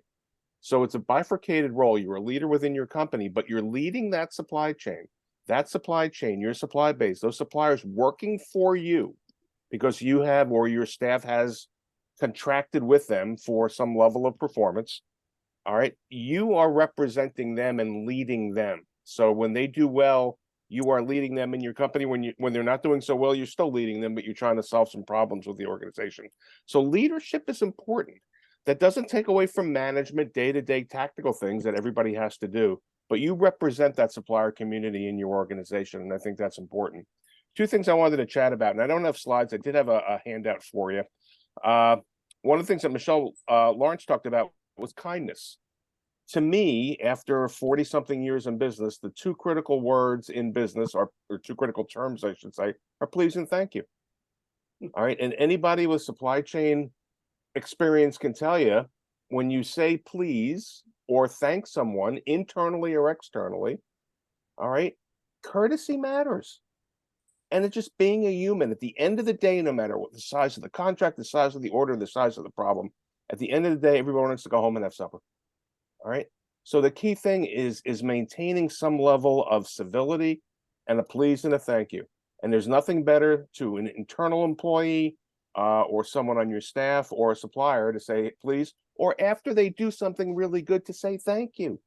So it's a bifurcated role. You're a leader within your company, but you're leading that supply chain, your supply base, those suppliers working for you because you have or your staff has contracted with them for some level of performance. All right, you are representing them and leading them. So when they do well, you are leading them in your company. When they're not doing so well, you're still leading them, but you're trying to solve some problems with the organization. So leadership is important. That doesn't take away from management, day-to-day tactical things that everybody has to do, but you represent that supplier community in your organization, and I think that's important. Two things I wanted to chat about, and I don't have slides. I did have a handout for you. One of the things that Michelle Lawrence talked about was kindness. To me, after 40-something years in business, the two critical words in business or two critical terms, I should say, are please and thank you. All right. And anybody with supply chain experience can tell you when you say please or thank someone internally or externally, all right, courtesy matters. And it's just being a human. At the end of the day, no matter what the size of the contract, the size of the order, the size of the problem, at the end of the day, everyone wants to go home and have supper. All right. So the key thing is maintaining some level of civility and a please and a thank you. And there's nothing better to an internal employee or someone on your staff or a supplier to say please, or after they do something really good to say thank you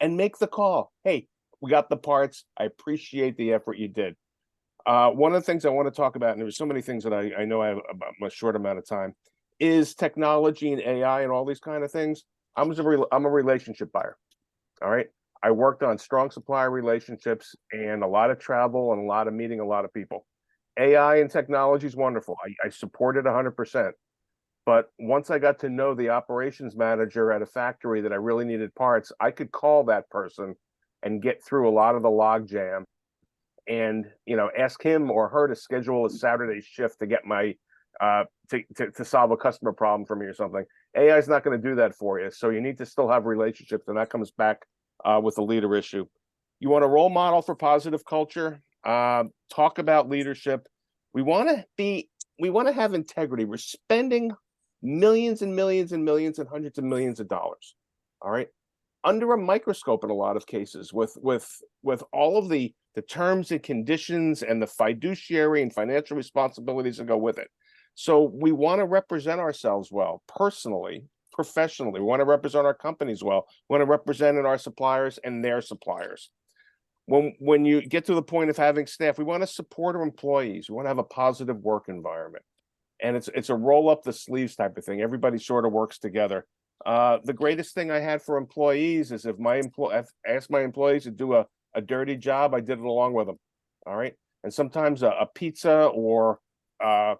and make the call. Hey, we got the parts. I appreciate the effort you did. One of the things I want to talk about, and there's so many things that I know I have about a short amount of time, is technology and AI and all these kind of things. I'm a relationship buyer. All right. I worked on strong supplier relationships and a lot of travel and a lot of meeting a lot of people. AI and technology is wonderful. I support it 100%. But once I got to know the operations manager at a factory that I really needed parts, I could call that person and get through a lot of the log jam and, ask him or her to schedule a Saturday shift to get my to solve a customer problem for me or something. AI is not going to do that for you. So you need to still have relationships, and that comes back with the leader issue. You want a role model for positive culture? Talk about leadership. We want to have integrity. We're spending millions and millions and millions and hundreds of millions of dollars. All right. Under a microscope in a lot of cases with all of the terms and conditions and the fiduciary and financial responsibilities that go with it. So we want to represent ourselves well, personally, professionally. We want to represent our companies well. We want to represent our suppliers and their suppliers. When you get to the point of having staff, we want to support our employees. We want to have a positive work environment. And it's a roll up the sleeves type of thing. Everybody sort of works together. The greatest thing I had for employees is if I asked my employees to do a dirty job, I did it along with them. All right. And sometimes a pizza or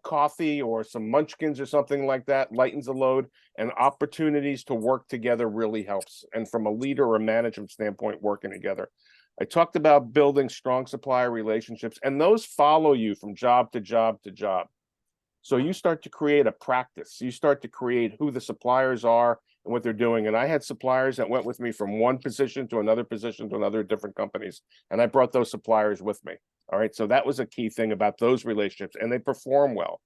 coffee or some munchkins or something like that lightens the load, and opportunities to work together really helps. And from a leader or management standpoint, working together. I talked about building strong supplier relationships, and those follow you from job to job to job. So you start to create a practice. You start to create who the suppliers are and what they're doing. And I had suppliers that went with me from one position to another different companies. And I brought those suppliers with me. All right. So that was a key thing about those relationships, and they perform well.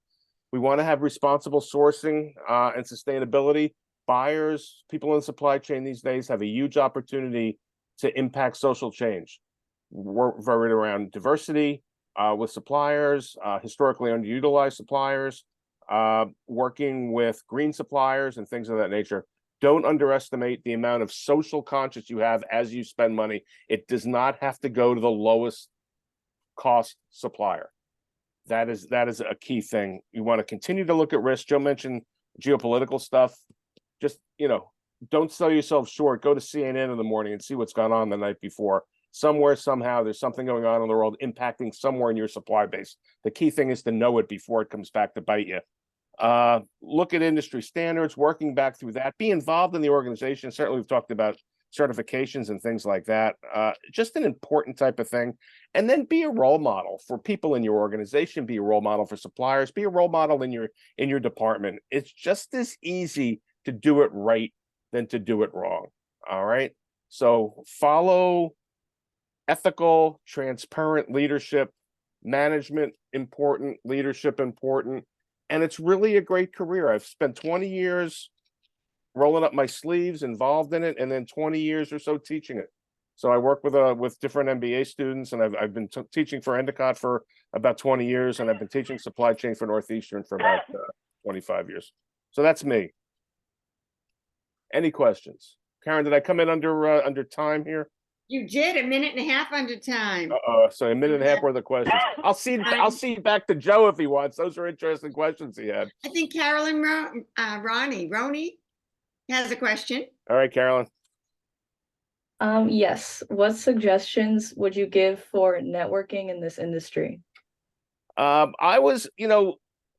We want to have responsible sourcing and sustainability. Buyers, people in the supply chain these days have a huge opportunity to impact social change. We're very around diversity with suppliers, historically underutilized suppliers, working with green suppliers and things of that nature. Don't underestimate the amount of social conscience you have as you spend money. It does not have to go to the lowest cost supplier. That is a key thing. You want to continue to look at risk. Joe mentioned geopolitical stuff. Just, don't sell yourself short. Go to CNN in the morning and see what's gone on the night before. Somewhere, somehow, there's something going on in the world impacting somewhere in your supply base. The key thing is to know it before it comes back to bite you. Look at industry standards, working back through that. Be involved in the organization. Certainly, we've talked about certifications and things like that. Just an important type of thing. And then be a role model for people in your organization. Be a role model for suppliers. Be a role model in your department. It's just as easy to do it right than to do it wrong. All right. So follow ethical, transparent leadership, management important, leadership important. And it's really a great career. I've spent 20 years rolling up my sleeves, involved in it, and then 20 years or so teaching it. So I work with different MBA students, and I've been teaching for Endicott for about 20 years, and I've been teaching supply chain for Northeastern for about 25 years. So that's me. Any questions? Karen, did I come in under time here? You did, 1.5 minutes under time. So 1.5 minutes worth of questions. I'll see back to Joe if he wants. Those are interesting questions he had. I think Carolyn Roney has a question. All right, Carolyn. Yes. What suggestions would you give for networking in this industry? I was,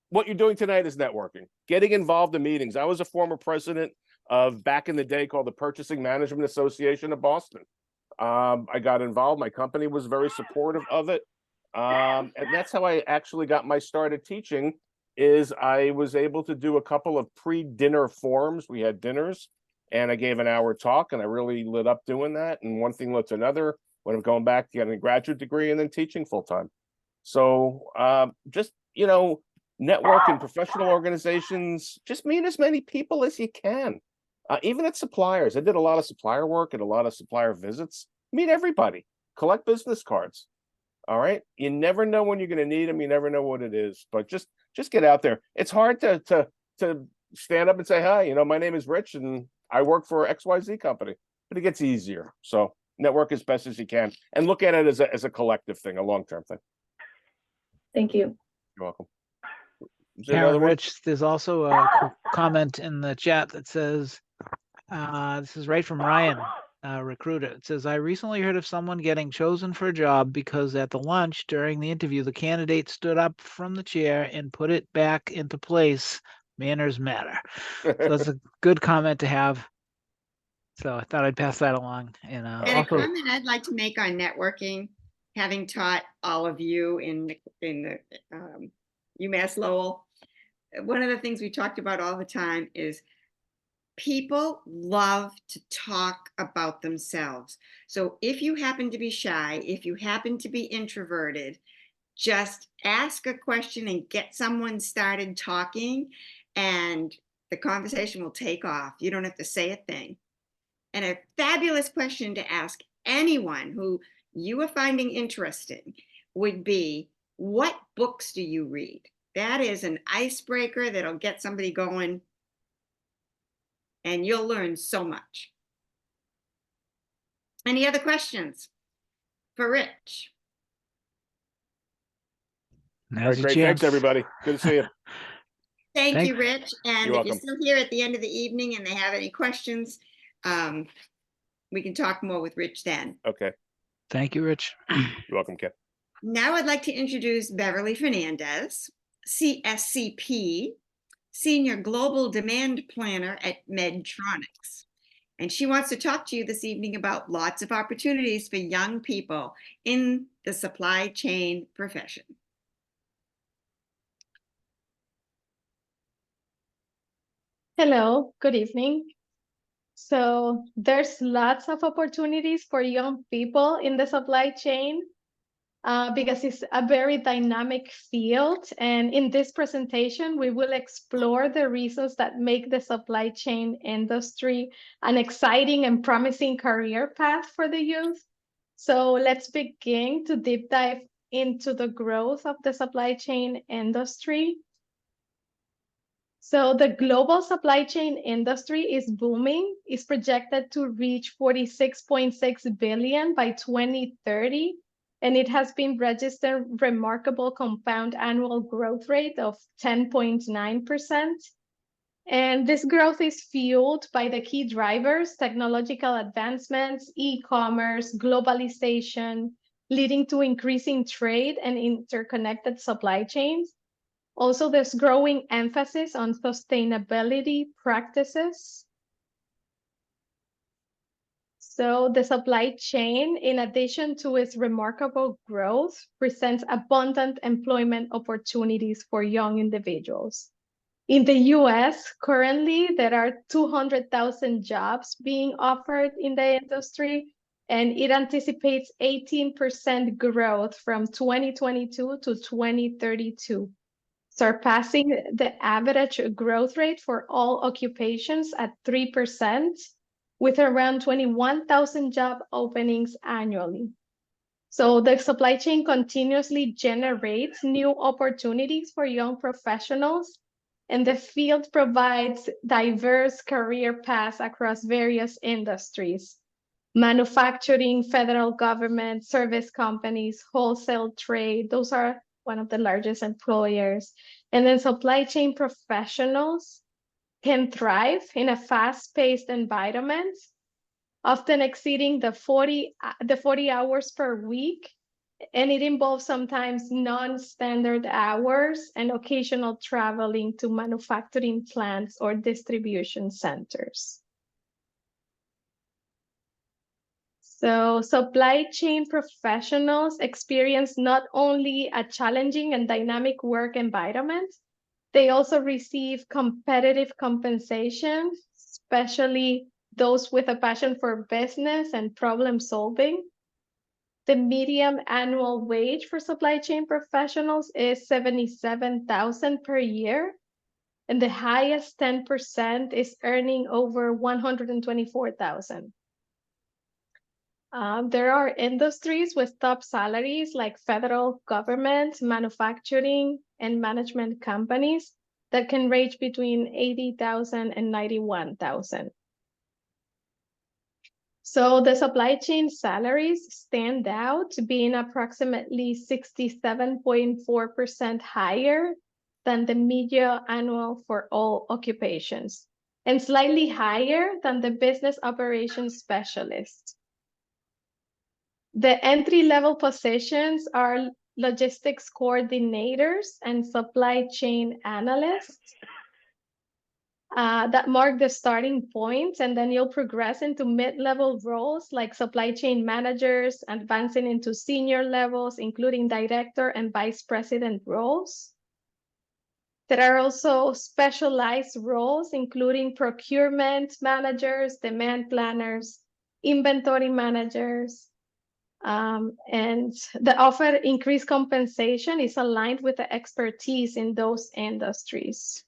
what you're doing tonight is networking, getting involved in meetings. I was a former president of, back in the day, called the Purchasing Management Association of Boston. I got involved. My company was very supportive of it. And that's how I actually got my start at teaching, is I was able to do a couple of pre-dinner forums. We had dinners, and I gave an hour talk, and I really lit up doing that. And one thing led to another. When I'm going back to getting a graduate degree and then teaching full time. So just, network in professional organizations, just meet as many people as you can. Even at suppliers, I did a lot of supplier work and a lot of supplier visits. Meet everybody, collect business cards. All right. You never know when you're going to need them. You never know what it is, but just get out there. It's hard to stand up and say, hi, my name is Rich and I work for XYZ company, but it gets easier. So network as best as you can and look at it as a collective thing, a long-term thing. Thank you. You're welcome. Karen, Rich, there's also a comment in the chat that says, this is right from Ryan, recruiter. It says, I recently heard of someone getting chosen for a job because at the lunch during the interview, the candidate stood up from the chair and put it back into place. Manners matter. So that's a good comment to have. So I thought I'd pass that along. And a comment I'd like to make on networking, having taught all of you in the UMass Lowell, one of the things we talked about all the time is people love to talk about themselves. So if you happen to be shy, if you happen to be introverted, just ask a question and get someone started talking, and the conversation will take off. You don't have to say a thing. And a fabulous question to ask anyone who you are finding interesting would be, what books do you read? That is an icebreaker that'll get somebody going, and you'll learn so much. Any other questions for Rich? Great. Thanks, everybody. Good to see you. Thank you, Rich. And You're if you're welcome. still here at the end of the evening and they have any questions, we can talk more with Rich then. Okay. Thank you, Rich. You're welcome, Ken. Now I'd like to introduce Beverly Fernandez, CSCP, Senior Global Demand Planner at Medtronics. And she wants to talk to you this evening about lots of opportunities for young people in the supply chain profession. Hello, good evening. So there's lots of opportunities for young people in the supply chain because it's a very dynamic field. And in this presentation, we will explore the reasons that make the supply chain industry an exciting and promising career path for the youth. So let's begin to deep dive into the growth of the supply chain industry. So the global supply chain industry is booming, is projected to reach 46.6 billion by 2030, and it has been registered remarkable compound annual growth rate of 10.9%. And this growth is fueled by the key drivers, technological advancements, e-commerce, globalization, leading to increasing trade and interconnected supply chains. Also, there's growing emphasis on sustainability practices. So the supply chain, in addition to its remarkable growth, presents abundant employment opportunities for young individuals. In the US, currently, there are 200,000 jobs being offered in the industry, and it anticipates 18% growth from 2022 to 2032. Surpassing the average growth rate for all occupations at 3%, with around 21,000 job openings annually. So the supply chain continuously generates new opportunities for young professionals, and the field provides diverse career paths across various industries: manufacturing, federal government, service companies, wholesale trade. Those are one of the largest employers. And then supply chain professionals can thrive in a fast-paced environment, often exceeding the 40 hours per week. And it involves sometimes non-standard hours and occasional traveling to manufacturing plants or distribution centers. So supply chain professionals experience not only a challenging and dynamic work environment, they also receive competitive compensation, especially those with a passion for business and problem solving. The median annual wage for supply chain professionals is $77,000 per year, and the highest 10% is earning over $124,000. There are industries with top salaries like federal government, manufacturing, and management companies that can range between $80,000 and $91,000. So the supply chain salaries stand out, being approximately 67.4% higher than the median annual for all occupations, and slightly higher than the business operations specialist. The entry-level positions are logistics coordinators and supply chain analysts that mark the starting point, and then you'll progress into mid-level roles like supply chain managers, advancing into senior levels, including director and vice president roles. There are also specialized roles, including procurement managers, demand planners, inventory managers, and the offer increased compensation is aligned with the expertise in those industries.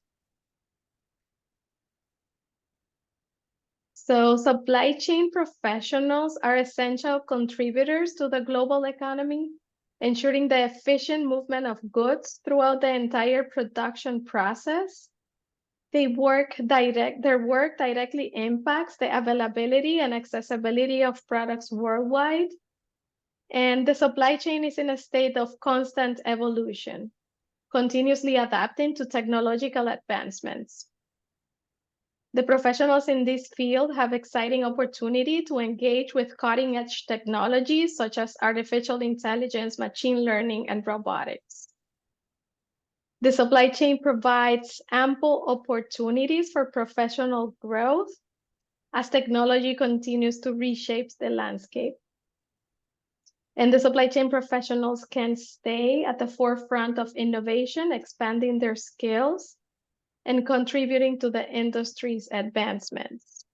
So supply chain professionals are essential contributors to the global economy, ensuring the efficient movement of goods throughout the entire production process. Their work directly impacts the availability and accessibility of products worldwide. And the supply chain is in a state of constant evolution, continuously adapting to technological advancements. The professionals in this field have exciting opportunity to engage with cutting-edge technologies such as artificial intelligence, machine learning, and robotics. The supply chain provides ample opportunities for professional growth as technology continues to reshape the landscape. And the supply chain professionals can stay at the forefront of innovation, expanding their skills and contributing to the industry's advancements.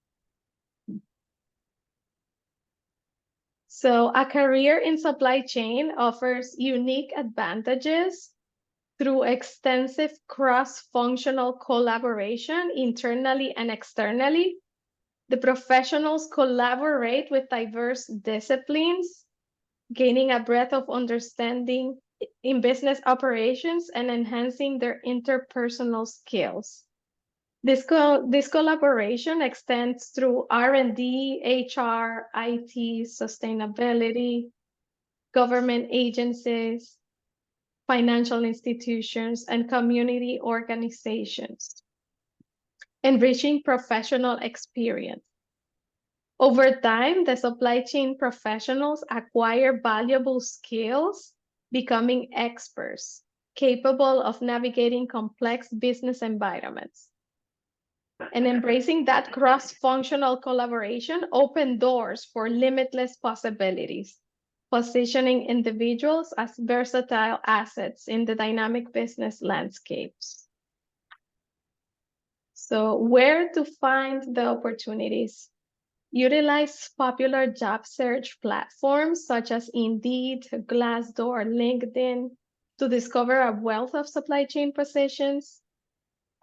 So a career in supply chain offers unique advantages through extensive cross-functional collaboration internally and externally. The professionals collaborate with diverse disciplines, gaining a breadth of understanding in business operations and enhancing their interpersonal skills. This collaboration extends through R&D, HR, IT, sustainability, government agencies, financial institutions, and community organizations, enriching professional experience. Over time, the supply chain professionals acquire valuable skills, becoming experts, capable of navigating complex business environments. And embracing that cross-functional collaboration opens doors for limitless possibilities, positioning individuals as versatile assets in the dynamic business landscapes. So where to find the opportunities? Utilize popular job search platforms such as Indeed, Glassdoor, LinkedIn to discover a wealth of supply chain positions.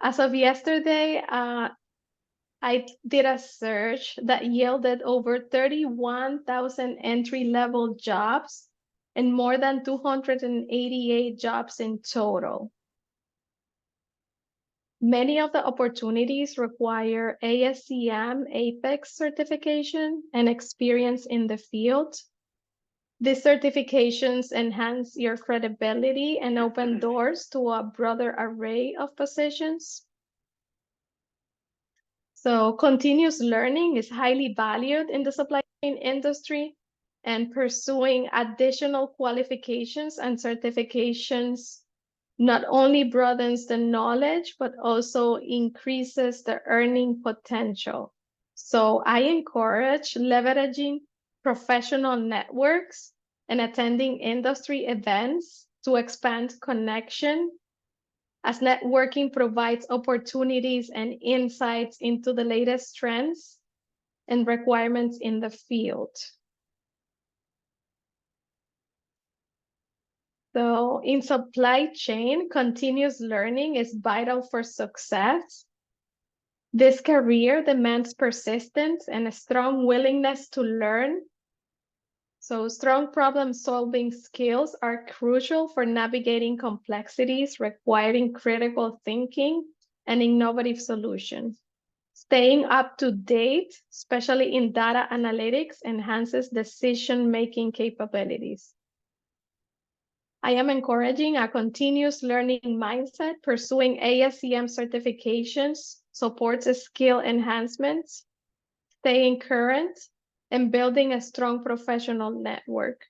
As of yesterday, I did a search that yielded over 31,000 entry-level jobs and more than 288 jobs in total. Many of the opportunities require ASCM APEX certification and experience in the field. These certifications enhance your credibility and open doors to a broader array of positions. So continuous learning is highly valued in the supply chain industry, and pursuing additional qualifications and certifications not only broadens the knowledge, but also increases the earning potential. So I encourage leveraging professional networks and attending industry events to expand connection, as networking provides opportunities and insights into the latest trends and requirements in the field. So in supply chain, continuous learning is vital for success. This career demands persistence and a strong willingness to learn. So strong problem-solving skills are crucial for navigating complexities, requiring critical thinking and innovative solutions. Staying up to date, especially in data analytics, enhances decision-making capabilities. I am encouraging a continuous learning mindset. Pursuing ASCM certifications supports skill enhancements, staying current, and building a strong professional network.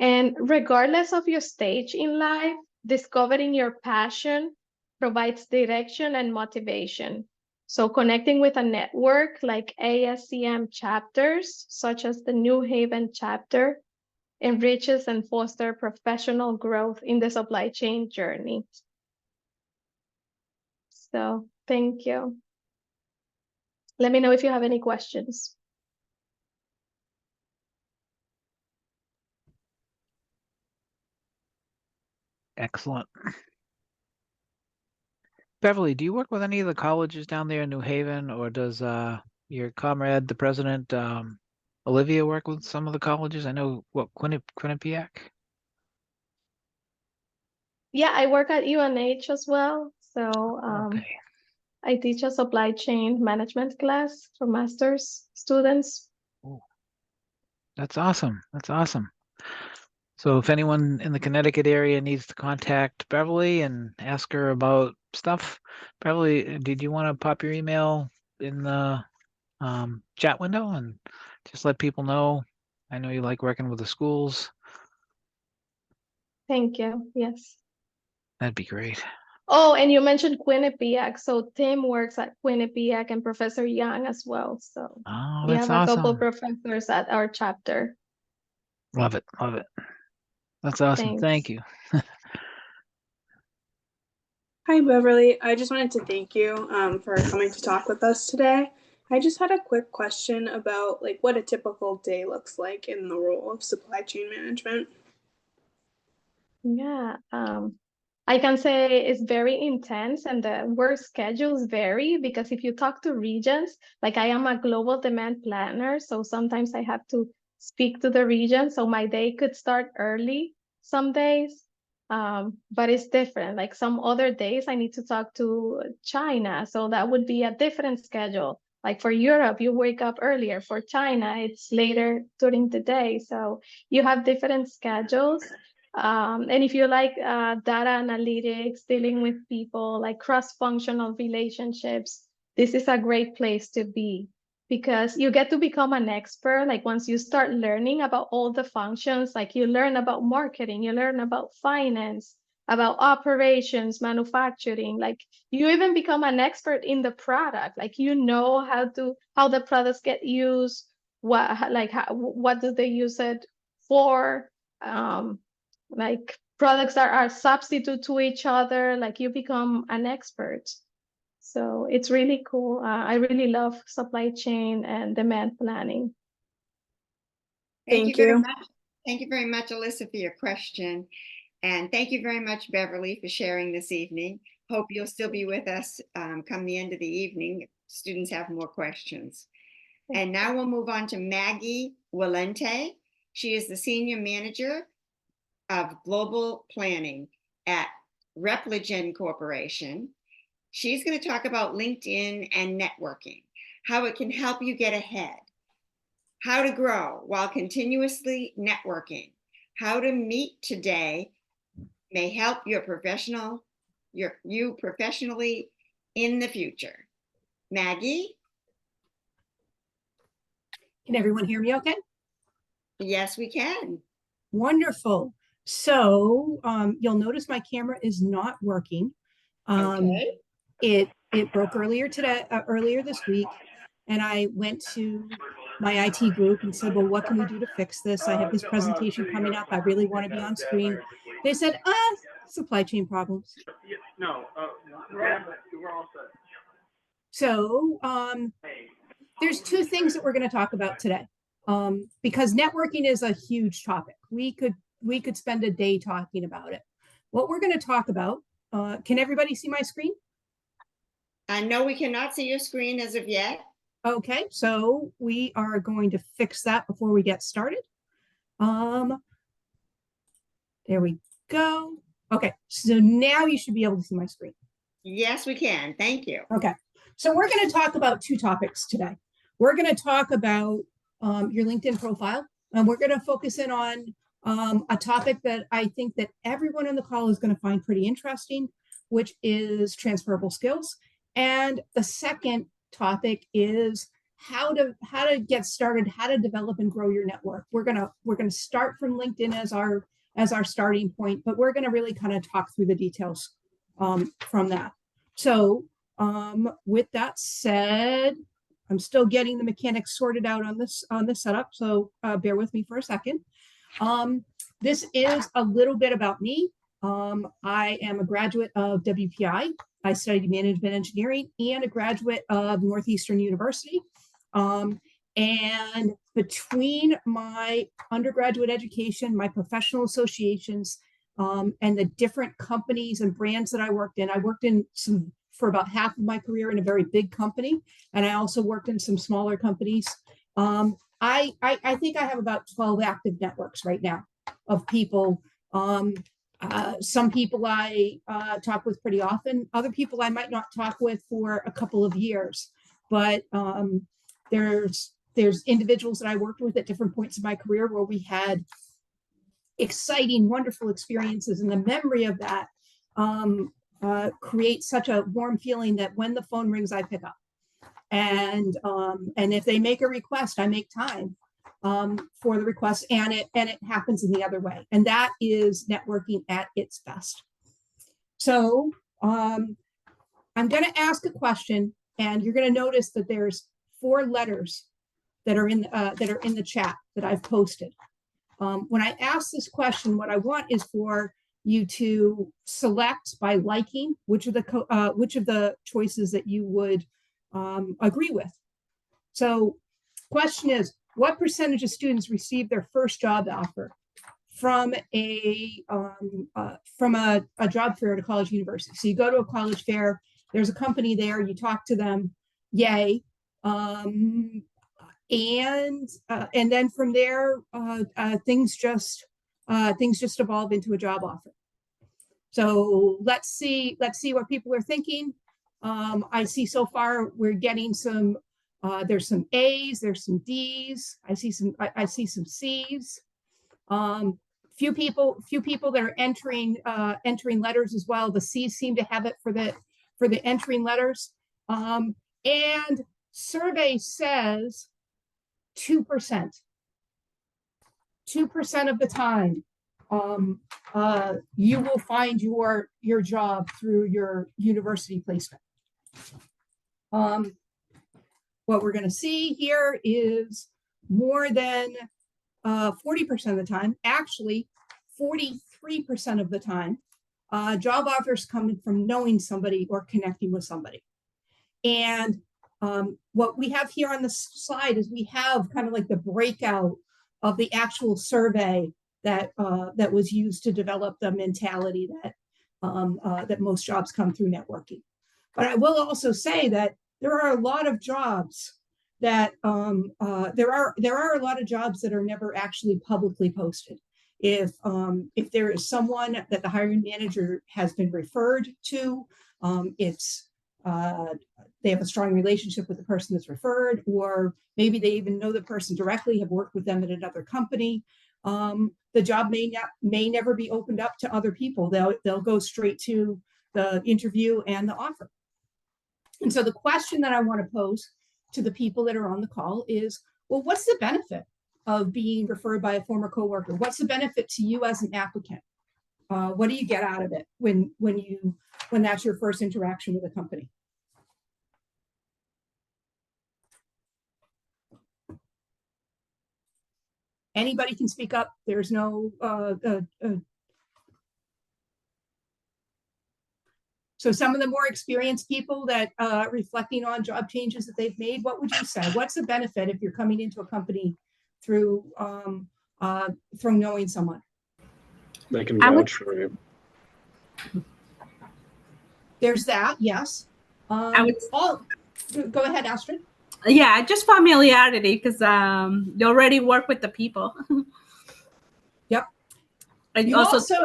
And regardless of your stage in life, discovering your passion provides direction and motivation. So connecting with a network like ASCM chapters, such as the New Haven chapter, enriches and fosters professional growth in the supply chain journey. So thank you. Let me know if you have any questions. Excellent. Beverly, do you work with any of the colleges down there in New Haven, or does your comrade, the president, Olivia, work with some of the colleges? I know, what, Quinnipiac? Yeah, I work at UNH as well. So Okay. I teach a supply chain management class for master's students. That's awesome. That's awesome. So if anyone in the Connecticut area needs to contact Beverly and ask her about stuff, Beverly, did you want to pop your email in the chat window and just let people know? I know you like working with the schools. Thank you. Yes. That'd be great. Oh, and you mentioned Quinnipiac. So Tim works at Quinnipiac and Professor Young as well. So Oh, we that's have a couple awesome. professors at our chapter. Love it. Love it. That's awesome. Thank Thanks. you. Hi, Beverly. I just wanted to thank you for coming to talk with us today. I just had a quick question about like what a typical day looks like in the role of supply chain management. Yeah, I can say it's very intense and the work schedules vary because if you talk to regions, like I am a global demand planner, so sometimes I have to speak to the region. So my day could start early some days, but it's different. Like some other days I need to talk to China, so that would be a different schedule. Like for Europe, you wake up earlier. For China, it's later during the day. So you have different schedules. And if you like data analytics, dealing with people, like cross-functional relationships, this is a great place to be because you get to become an expert. Like once you start learning about all the functions, like you learn about marketing, you learn about finance, about operations, manufacturing, like you even become an expert in the product. Like you know how the products get used, what do they use it for? Like products that are substitute to each other, like you become an expert. So it's really cool. I really love supply chain and demand planning. Thank you Thank very you. much. Thank you very much, Alyssa, for your question. And thank you very much, Beverly, for sharing this evening. Hope you'll still be with us come the end of the evening. Students have more questions. And now we'll move on to Maggie Walente. She is the Senior Manager of Global Planning at Repligen Corporation. She's going to talk about LinkedIn and networking, how it can help you get ahead, how to grow while continuously networking, how to meet today may help you professionally in the future. Maggie? Can everyone hear me okay? Yes, we can. Wonderful. So you'll notice my camera is not working. Okay. It broke earlier this week, and I went to my IT group and said, well, what can we do to fix this? I have this presentation coming up. I really want to be on screen. They said, supply chain problems. No, we're all set. So there's two things that we're going to talk about today. Because networking is a huge topic. We could spend a day talking about it. What we're going to talk about, can everybody see my screen? No, we cannot see your screen as of yet. Okay, so we are going to fix that before we get started. There we go. Okay, so now you should be able to see my screen. Yes, we can. Thank you. Okay, so we're going to talk about two topics today. We're going to talk about your LinkedIn profile, and we're going to focus in on a topic that I think that everyone in the call is going to find pretty interesting, which is transferable skills. And the second topic is how to get started, how to develop and grow your network. We're gonna start from LinkedIn as our starting point, but we're gonna really kind of talk through the details from that. So with that said, I'm still getting the mechanics sorted out on this setup, so bear with me for a second. This is a little bit about me. I am a graduate of WPI. I studied management engineering and a graduate of Northeastern University. And between my undergraduate education, my professional associations, and the different companies and brands that I worked in for about half of my career in a very big company. And I also worked in some smaller companies. I think I have about 12 active networks right now of people. Some people I talk with pretty often, other people I might not talk with for a couple of years, but there's individuals that I worked with at different points in my career where we had exciting, wonderful experiences, and the memory of that creates such a warm feeling that when the phone rings, I pick up. And if they make a request, I make time for the request, and it happens in the other way. And that is networking at its best. So I'm going to ask a question, and you're going to notice that there's 4 letters that are in the chat that I've posted. When I ask this question, what I want is for you to select by liking which of the choices that you would agree with. So question is, what percentage of students receive their first job offer from a job fair at a college university? So you go to a college fair, there's a company there, you talk to them, yay. And then from there, things just evolve into a job offer. So let's see what people are thinking. I see so far we're getting some. There's some A's, there's some D's. I see some C's. Few people that are entering letters as well. The C's seem to have it for the entering letters. And survey says 2%. 2% of the time, you will find your job through your university placement. What we're going to see here is more than 40% of the time, actually 43% of the time, job offers come from knowing somebody or connecting with somebody. And what we have here on the slide is we have kind of like the breakout of the actual survey that was used to develop the mentality that most jobs come through networking. But I will also say that there are a lot of jobs that there are a lot of jobs that are never actually publicly posted. If there is someone that the hiring manager has been referred to, they have a strong relationship with the person that's referred, or maybe they even know the person directly, have worked with them at another company. The job may never be opened up to other people. They'll go straight to the interview and the offer. And so the question that I want to pose to the people that are on the call is, well, what's the benefit of being referred by a former coworker? What's the benefit to you as an applicant? What do you get out of it when that's your first interaction with a company? Anybody can speak up. There's no so some of the more experienced people that reflecting on job changes that they've made, what would you say? What's the benefit if you're coming into a company through knowing someone? They can vouch for you. There's that, yes. Go ahead, Astrid. Yeah, just familiarity, because you already work with the people. Yep. And you're also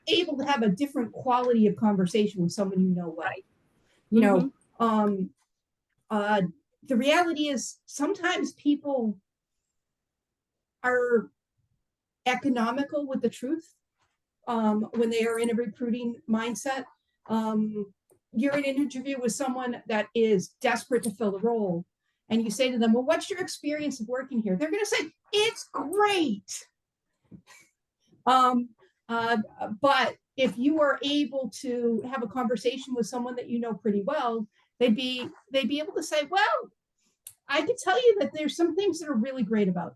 able to have a different quality of conversation with someone you know well. You know, the reality is sometimes people are economical with the truth when they are in a recruiting mindset. You're in an interview with someone that is desperate to fill the role, and you say to them, well, what's your experience of working here? They're going to say, it's great. But if you are able to have a conversation with someone that you know pretty well, they'd be able to say, well, I can tell you that there's some things that are really great about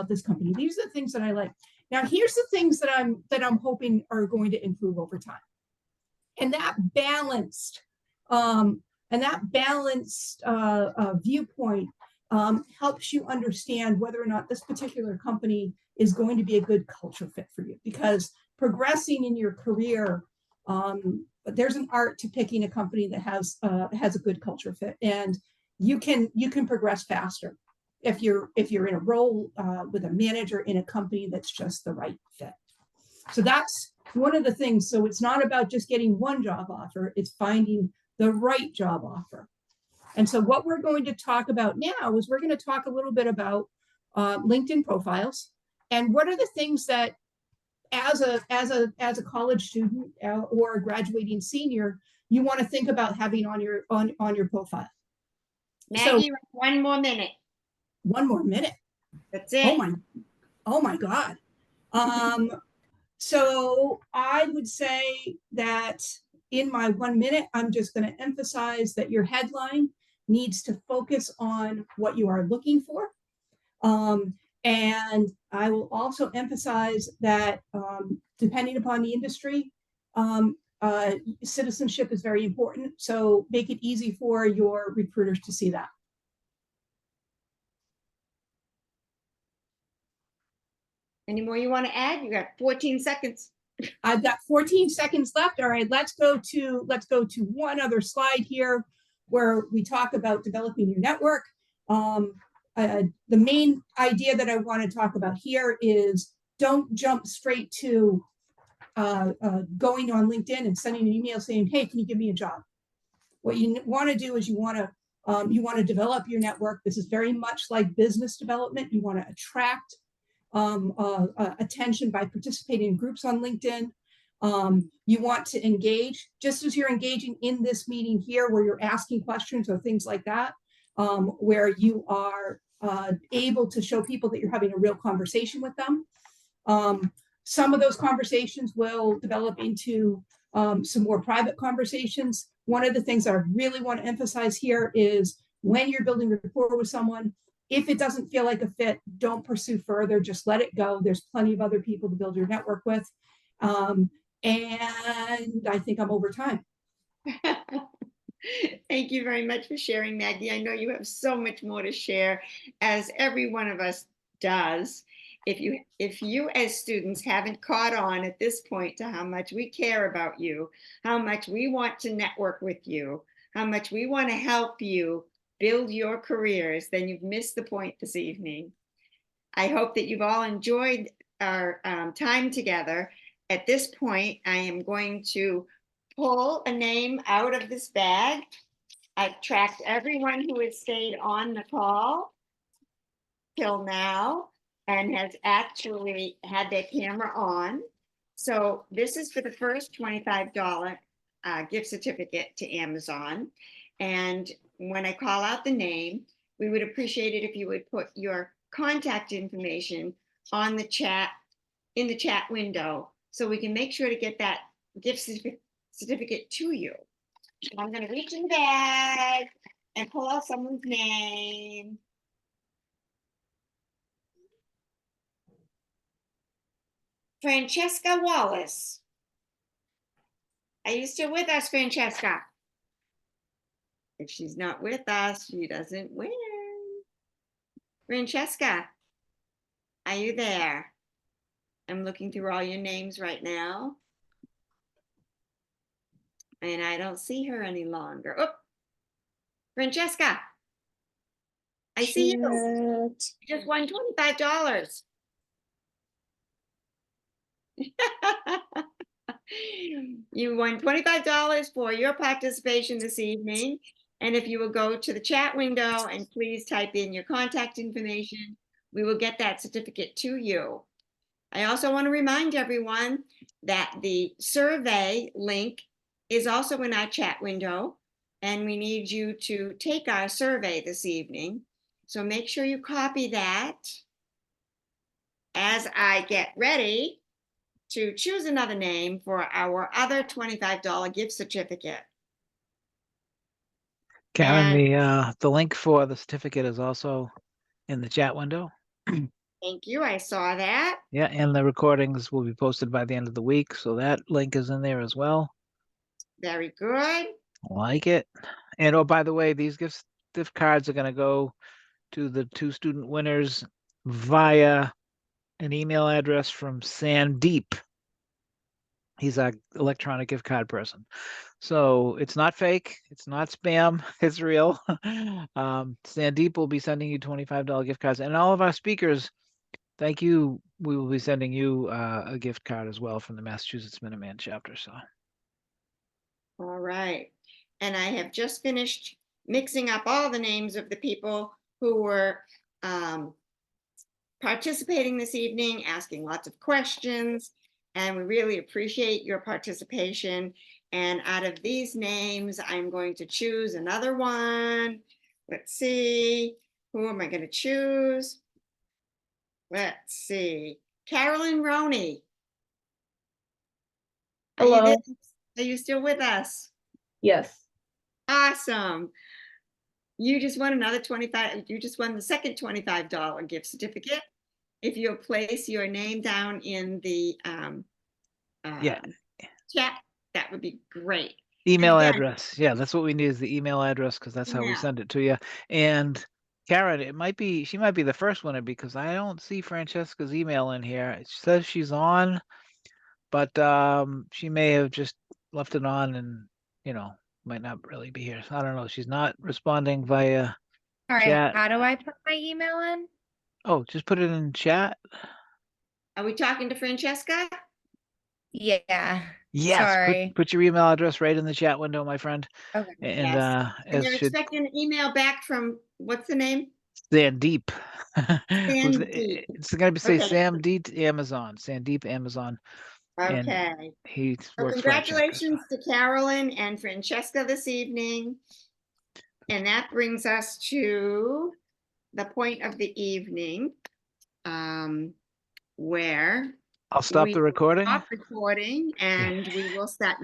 this company. These are the things that I like. Now, here's the things that I'm hoping are going to improve over time. And that balanced viewpoint helps you understand whether or not this particular company is going to be a good culture fit for you. Because progressing in your career, there's an art to picking a company that has a good culture fit, and you can progress faster if you're in a role with a manager in a company that's just the right fit. So that's one of the things. So it's not about just getting one job offer, it's finding the right job offer. And so what we're going to talk about now is we're going to talk a little bit about LinkedIn profiles and what are the things that as a college student or a graduating senior, you want to think about having on your profile. Maggie, so, 1 more minute. 1 more minute. That's it. Oh my God. So I would say that in my 1 minute, I'm just going to emphasize that your headline needs to focus on what you are looking for. And I will also emphasize that depending upon the industry, citizenship is very important. So make it easy for your recruiters to see that. Any more you want to add? You got 14 seconds. I've got 14 seconds left. All right, let's go to one other slide here where we talk about developing your network. The main idea that I want to talk about here is don't jump straight to going on LinkedIn and sending an email saying, "Hey, can you give me a job?" What you want to do is you want to develop your network. This is very much like business development. You want to attract attention by participating in groups on LinkedIn. You want to engage, just as you're engaging in this meeting here, where you're asking questions or things like that, where you are able to show people that you're having a real conversation with them. Some of those conversations will develop into some more private conversations. One of the things I really want to emphasize here is when you're building rapport with someone, if it doesn't feel like a fit, don't pursue further, just let it go. There's plenty of other people to build your network with. And I think I'm over time. Thank you very much for sharing, Maggie. I know you have so much more to share, as every one of us does. If you as students haven't caught on at this point to how much we care about you, how much we want to network with you, how much we want to help you build your careers, then you've missed the point this evening. I hope that you've all enjoyed our time together. At this point, I am going to pull a name out of this bag. I've tracked everyone who has stayed on the call till now and has actually had their camera on. So this is for the first $25 gift certificate to Amazon. And when I call out the name, we would appreciate it if you would put your contact information on the chat, in the chat window, so we can make sure to get that gift certificate to you. I'm going to reach in the bag and pull out someone's name. Francesca Wallace. Are you still with us, Francesca? If she's not with us, she doesn't win. Francesca, are you there? I'm looking through all your names right now. And I don't see her any longer. Oh, Francesca, I see you. You just won $25. You won $25 for your participation this evening. And if you will go to the chat window and please type in your contact information, we will get that certificate to you. I also want to remind everyone that the survey link is also in our chat window, and we need you to take our survey this evening. So make sure you copy that as I get ready to choose another name for our other $25 gift certificate. Karen, the link for the certificate is also in the chat window. Thank you. I saw that. Yeah, and the recordings will be posted by the end of the week, so that link is in there as well. Very good. Like it. And oh, by the way, these gift cards are going to go to the 2 student winners via an email address from Sandeep. He's our electronic gift card person. So it's not fake. It's not spam. It's real. Sandeep will be sending you $25 gift cards. And all of our speakers, thank you. We will be sending you a gift card as well from the Massachusetts Minuteman chapter. So. All right. And I have just finished mixing up all the names of the people who were participating this evening, asking lots of questions. And we really appreciate your participation. And out of these names, I'm going to choose another one. Let's see. Who am I going to choose? Let's see. Carolyn Roney. Hello. Are you still with us? Yes. Awesome. You just won another you just won the second $25 gift certificate. If you'll place your name down in the chat, that would be great. Email address. Yeah, that's what we need is the email address, because that's how we send it to you. And Karen, she might be the first winner because I don't see Francesca's email in here. It says she's on, but she may have just left it on and, might not really be here. So I don't know. She's not responding via All right, chat. how do I put my email in? Oh, just put it in chat. Are we talking to Francesca? Yeah. Yes, Sorry. put your email address right in the chat window, my friend. Okay. And Yes. And as they're should expecting an email back from, what's the name? Sandeep. Sandeep. It's going to say Okay. Sandeep Amazon. Sandeep Amazon. And Okay. he So works for Francesca. congratulations to Carolyn and Francesca this evening. And that brings us to the point of the evening, where I'll stop we the will recording. Stop recording and we will start